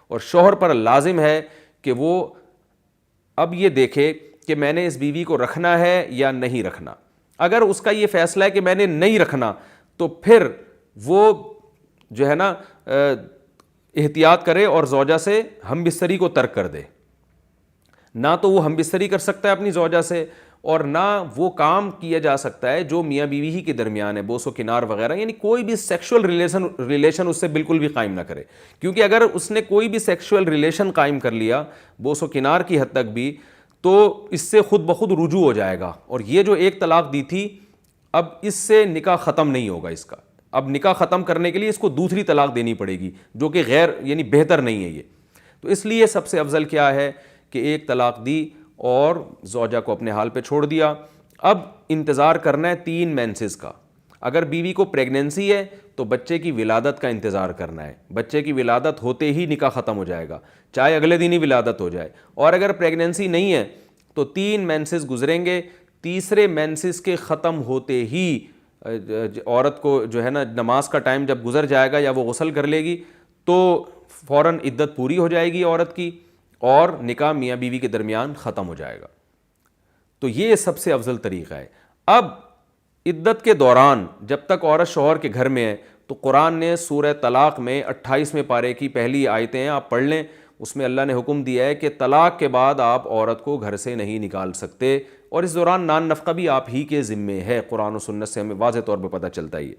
اور شوہر پر لازم ہے کہ وہ اب یہ دیکھے کہ میں نے اس بیوی کو رکھنا ہے یا نہیں رکھنا۔ اگر اس کا یہ فیصلہ ہے کہ میں نے نہیں رکھنا تو پھر وہ جو ہے نا احتیاط کرے اور زوجہ سے ہم بستری کو ترک کر دے۔ نہ تو وہ ہم بستری کر سکتا ہے اپنی زوجہ سے، اور نہ وہ کام کیا جا سکتا ہے جو میاں بیوی ہی کے درمیان ہے، بوس و کنار وغیرہ، یعنی کوئی بھی سیکشول ریلیشن اس سے بالکل بھی قائم نہ کرے، کیونکہ اگر اس نے کوئی بھی سیکشول ریلیشن قائم کر لیا بوس و کنار کی حد تک بھی، تو اس سے خود بخود رجوع ہو جائے گا، اور یہ جو ایک طلاق دی تھی اب اس سے نکاح ختم نہیں ہوگا اس کا، اب نکاح ختم کرنے کے لیے اس کو دوسری طلاق دینی پڑے گی، جو کہ غیر یعنی بہتر نہیں ہے یہ۔ تو اس لیے سب سے افضل کیا ہے کہ ایک طلاق دی اور زوجہ کو اپنے حال پہ چھوڑ دیا۔ اب انتظار کرنا ہے 3 مینسز کا۔ اگر بیوی کو پریگننسی ہے تو بچے کی ولادت کا انتظار کرنا ہے، بچے کی ولادت ہوتے ہی نکاح ختم ہو جائے گا، چاہے اگلے دن ہی ولادت ہو جائے۔ اور اگر پریگننسی نہیں ہے تو 3 مینسز گزریں گے، تیسرے مینسز کے ختم ہوتے ہی عورت کو جو ہے نا نماز کا ٹائم جب گزر جائے گا یا وہ غسل کر لے گی تو فوراً عدت پوری ہو جائے گی عورت کی، اور نکاح میاں بیوی کے درمیان ختم ہو جائے گا۔ تو یہ سب سے افضل طریقہ ہے۔ اب عدت کے دوران جب تک عورت شوہر کے گھر میں ہے تو قرآن نے سورہ طلاق میں 28ویں پارے کی پہلی آیتیں ہیں، آپ پڑھ لیں، اس میں اللہ نے حکم دیا ہے کہ طلاق کے بعد آپ عورت کو گھر سے نہیں نکال سکتے، اور اس دوران نان نفقہ بھی آپ ہی کے ذمے ہے۔ قرآن و سنت سے ہمیں واضح طور پہ پتہ چلتا ہے یہ۔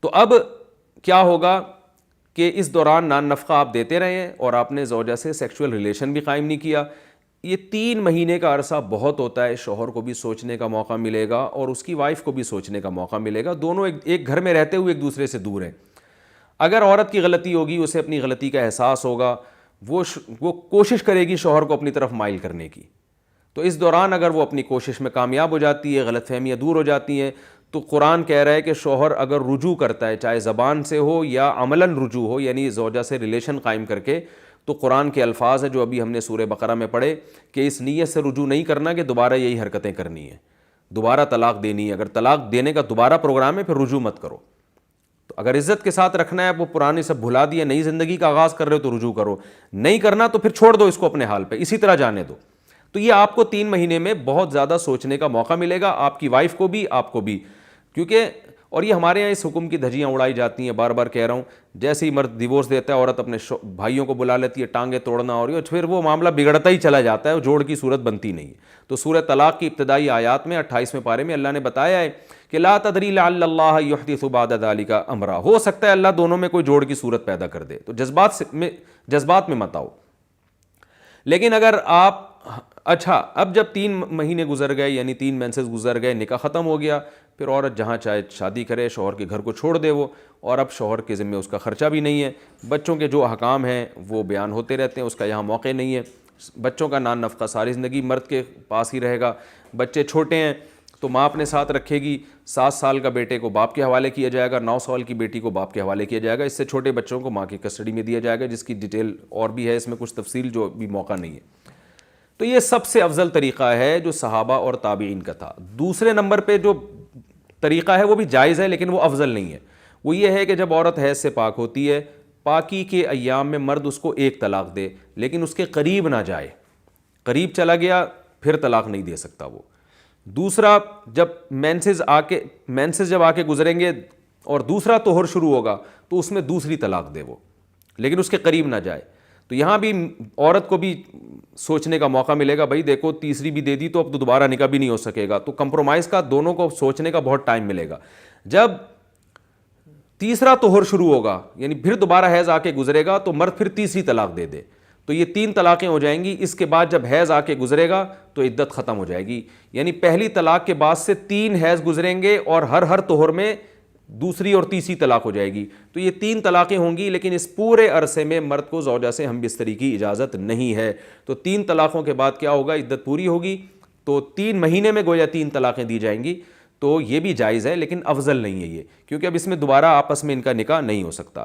تو اب کیا ہوگا کہ اس دوران نان نفقہ آپ دیتے رہے ہیں اور آپ نے زوجہ سے سیکشول ریلیشن بھی قائم نہیں کیا۔ یہ 3 مہینے کا عرصہ بہت ہوتا ہے، شوہر کو بھی سوچنے کا موقع ملے گا اور اس کی وائف کو بھی سوچنے کا موقع ملے گا، دونوں ایک گھر میں رہتے ہوئے ایک دوسرے سے دور ہیں۔ اگر عورت کی غلطی ہوگی، اسے اپنی غلطی کا احساس ہوگا، وہ کوشش کرے گی شوہر کو اپنی طرف مائل کرنے کی، تو اس دوران اگر وہ اپنی کوشش میں کامیاب ہو جاتی ہے، غلط فہمیاں دور ہو جاتی ہیں، تو قرآن کہہ رہا ہے کہ شوہر اگر رجوع کرتا ہے، چاہے زبان سے ہو یا عملاً رجوع ہو، یعنی زوجہ سے ریلیشن قائم کر کے، تو قرآن کے الفاظ ہیں جو ابھی ہم نے سورہ بقرہ میں پڑھے کہ اس نیت سے رجوع نہیں کرنا کہ دوبارہ یہی حرکتیں کرنی ہیں، دوبارہ طلاق دینی ہے، اگر طلاق دینے کا دوبارہ پروگرام ہے پھر رجوع مت کرو۔ تو اگر عزت کے ساتھ رکھنا ہے، وہ پرانی سب بھلا دیا، نئی زندگی کا آغاز کر رہے ہو تو رجوع کرو، نہیں کرنا تو پھر چھوڑ دو اس کو اپنے حال پہ، اسی طرح جانے دو۔ تو یہ آپ کو 3 مہینے میں بہت زیادہ سوچنے کا موقع ملے گا، آپ کی وائف کو بھی، آپ کو بھی، کیونکہ اور یہ ہمارے یہاں اس حکم کی دھجیاں اڑائی جاتی ہیں، بار بار کہہ رہا ہوں، جیسے ہی مرد ڈیورس دیتا ہے عورت اپنے بھائیوں کو بلا لیتی ہے، ٹانگیں توڑنا اور پھر وہ معاملہ بگڑتا ہی چلا جاتا ہے، جوڑ کی صورت بنتی نہیں ہے۔ تو سورہ طلاق کی ابتدائی آیات میں 28ویں پارے میں اللہ نے بتایا ہے کہ لا تدری لعل اللہ یحدث بعد ذلک امرا، ہو سکتا ہے اللہ دونوں میں کوئی جوڑ کی صورت پیدا کر دے، تو جذبات میں مت آؤ۔ لیکن اگر آپ اچھا اب جب 3 مہینے گزر گئے، یعنی 3 مینسز گزر گئے، نکاح ختم ہو گیا، پھر عورت جہاں چاہے شادی کرے، شوہر کے گھر کو چھوڑ دے وہ، اور اب شوہر کے ذمہ اس کا خرچہ بھی نہیں ہے، بچوں کے جو احکام ہیں وہ بیان ہوتے رہتے ہیں، اس کا یہاں موقع نہیں ہے، بچوں کا نان نفقہ ساری زندگی مرد کے پاس ہی رہے گا، بچے چھوٹے ہیں تو ماں اپنے ساتھ رکھے گی، 7 سال کا بیٹے کو باپ کے حوالے کیا جائے گا، 9 سال کی بیٹی کو باپ کے حوالے کیا جائے گا، اس سے چھوٹے بچوں کو ماں کی کسٹڈی میں دیا جائے گا، جس کی ڈیٹیل اور بھی ہے اس میں کچھ تفصیل جو بھی موقع نہیں ہے۔ تو یہ سب سے افضل طریقہ ہے جو صحابہ اور تابعین کا تھا۔ دوسرے نمبر پہ جو طریقہ ہے وہ بھی جائز ہے لیکن وہ افضل نہیں ہے، وہ یہ ہے کہ جب عورت حیض سے پاک ہوتی ہے، پاکی کے ایام میں مرد اس کو 1 طلاق دے، لیکن اس کے قریب نہ جائے، قریب چلا گیا پھر طلاق نہیں دے سکتا وہ۔ دوسرا، جب مینسز جب آ کے گزریں گے اور دوسرا طہر شروع ہوگا تو اس میں دوسری طلاق دے وہ، لیکن اس کے قریب نہ جائے۔ تو یہاں بھی عورت کو بھی سوچنے کا موقع ملے گا، بھائی دیکھو تیسری بھی دے دی تو اب تو دوبارہ نکاح بھی نہیں ہو سکے گا، تو کمپرومائز کا دونوں کو سوچنے کا بہت ٹائم ملے گا۔ جب تیسرا طہر شروع ہوگا، یعنی پھر دوبارہ حیض آ کے گزرے گا تو مرد پھر تیسری طلاق دے دے، تو یہ 3 طلاقیں ہو جائیں گی۔ اس کے بعد جب حیض آ کے گزرے گا تو عدت ختم ہو جائے گی، یعنی پہلی طلاق کے بعد سے 3 حیض گزریں گے اور ہر طہر میں دوسری اور تیسری طلاق ہو جائے گی، تو یہ 3 طلاقیں ہوں گی، لیکن اس پورے عرصے میں مرد کو زوجہ سے ہم بستری کی اجازت نہیں ہے۔ تو 3 طلاقوں کے بعد کیا ہوگا، عدت پوری ہوگی، تو 3 مہینے میں گویا 3 طلاقیں دی جائیں گی، تو یہ بھی جائز ہے لیکن افضل نہیں ہے یہ، کیونکہ اب اس میں دوبارہ آپس میں ان کا نکاح نہیں ہو سکتا۔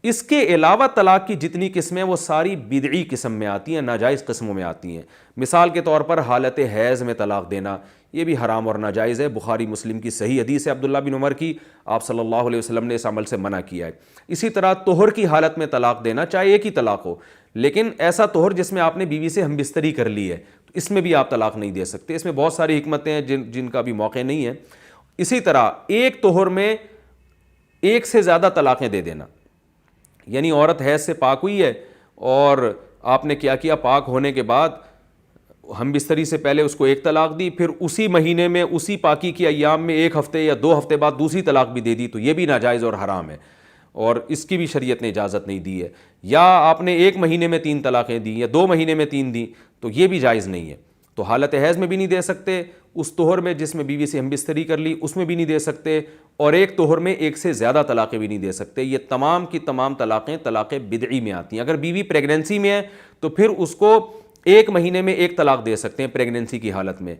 اس کے علاوہ طلاق کی جتنی قسمیں وہ ساری بدعی قسم میں آتی ہیں، ناجائز قسموں میں آتی ہیں۔ مثال کے طور پر حالت حیض میں طلاق دینا، یہ بھی حرام اور ناجائز ہے۔ بخاری مسلم کی صحیح حدیث ہے عبداللہ بن عمر کی، آپ صلی اللہ علیہ وسلم نے اس عمل سے منع کیا ہے۔ اسی طرح طہر کی حالت میں طلاق دینا، چاہے ایک ہی طلاق ہو، لیکن ایسا طہر جس میں آپ نے بیوی سے ہم بستری کر لی ہے، تو اس میں بھی آپ طلاق نہیں دے سکتے۔ اس میں بہت ساری حکمتیں ہیں جن کا بھی موقع نہیں ہے۔ اسی طرح ایک طہر میں 1 سے زیادہ طلاقیں دے دینا، یعنی عورت حیض سے پاک ہوئی ہے اور آپ نے کیا کیا، پاک ہونے کے بعد ہم بستری سے پہلے اس کو 1 طلاق دی، پھر اسی مہینے میں اسی پاکی کے ایام میں 1 ہفتے یا 2 ہفتے بعد دوسری طلاق بھی دے دی، تو یہ بھی ناجائز اور حرام ہے، اور اس کی بھی شریعت نے اجازت نہیں دی ہے۔ یا آپ نے 1 مہینے میں 3 طلاقیں دیں یا 2 مہینے میں 3 دیں، تو یہ بھی جائز نہیں ہے۔ تو حالت حیض میں بھی نہیں دے سکتے، اس طہر میں جس میں بیوی سے ہم بستری کر لی اس میں بھی نہیں دے سکتے، اور ایک طہر میں 1 سے زیادہ طلاقیں بھی نہیں دے سکتے۔ یہ تمام کی تمام طلاقیں طلاق بدعی میں آتی ہیں۔ اگر بیوی پریگننسی میں ہے تو پھر اس کو 1 مہینے میں 1 طلاق دے سکتے ہیں پریگننسی کی حالت میں،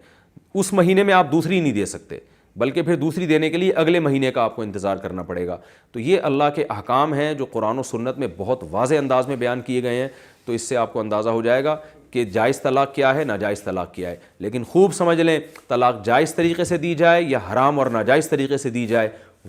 اس مہینے میں آپ دوسری نہیں دے سکتے، بلکہ پھر دوسری دینے کے لیے اگلے مہینے کا آپ کو انتظار کرنا پڑے گا۔ تو یہ اللہ کے احکام ہیں جو قرآن و سنت میں بہت واضح انداز میں بیان کیے گئے ہیں، تو اس سے آپ کو اندازہ ہو جائے گا کہ جائز طلاق کیا ہے، ناجائز طلاق کیا ہے۔ لیکن خوب سمجھ لیں، طلاق جائز طریقے سے دی جائے یا حرام اور ناجائز طریقے سے دی جائے،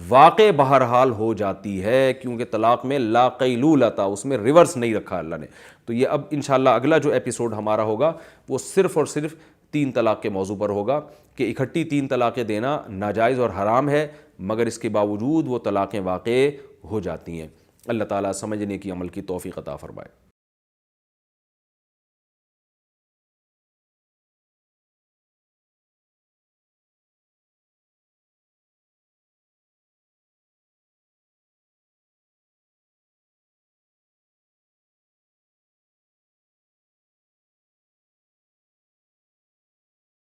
واقع بہرحال ہو جاتی ہے، کیونکہ طلاق میں لا قیلولۃ، اس میں ریورس نہیں رکھا اللہ نے۔ تو یہ اب انشاءاللہ اگلا جو ایپیسوڈ ہمارا ہوگا وہ صرف اور صرف 3 طلاق کے موضوع پر ہوگا، کہ اکٹھی 3 طلاقیں دینا ناجائز اور حرام ہے، مگر اس کے باوجود وہ طلاقیں واقع ہو جاتی ہیں۔ اللہ تعالیٰ سمجھنے کی، عمل کی توفیق عطا فرمائے۔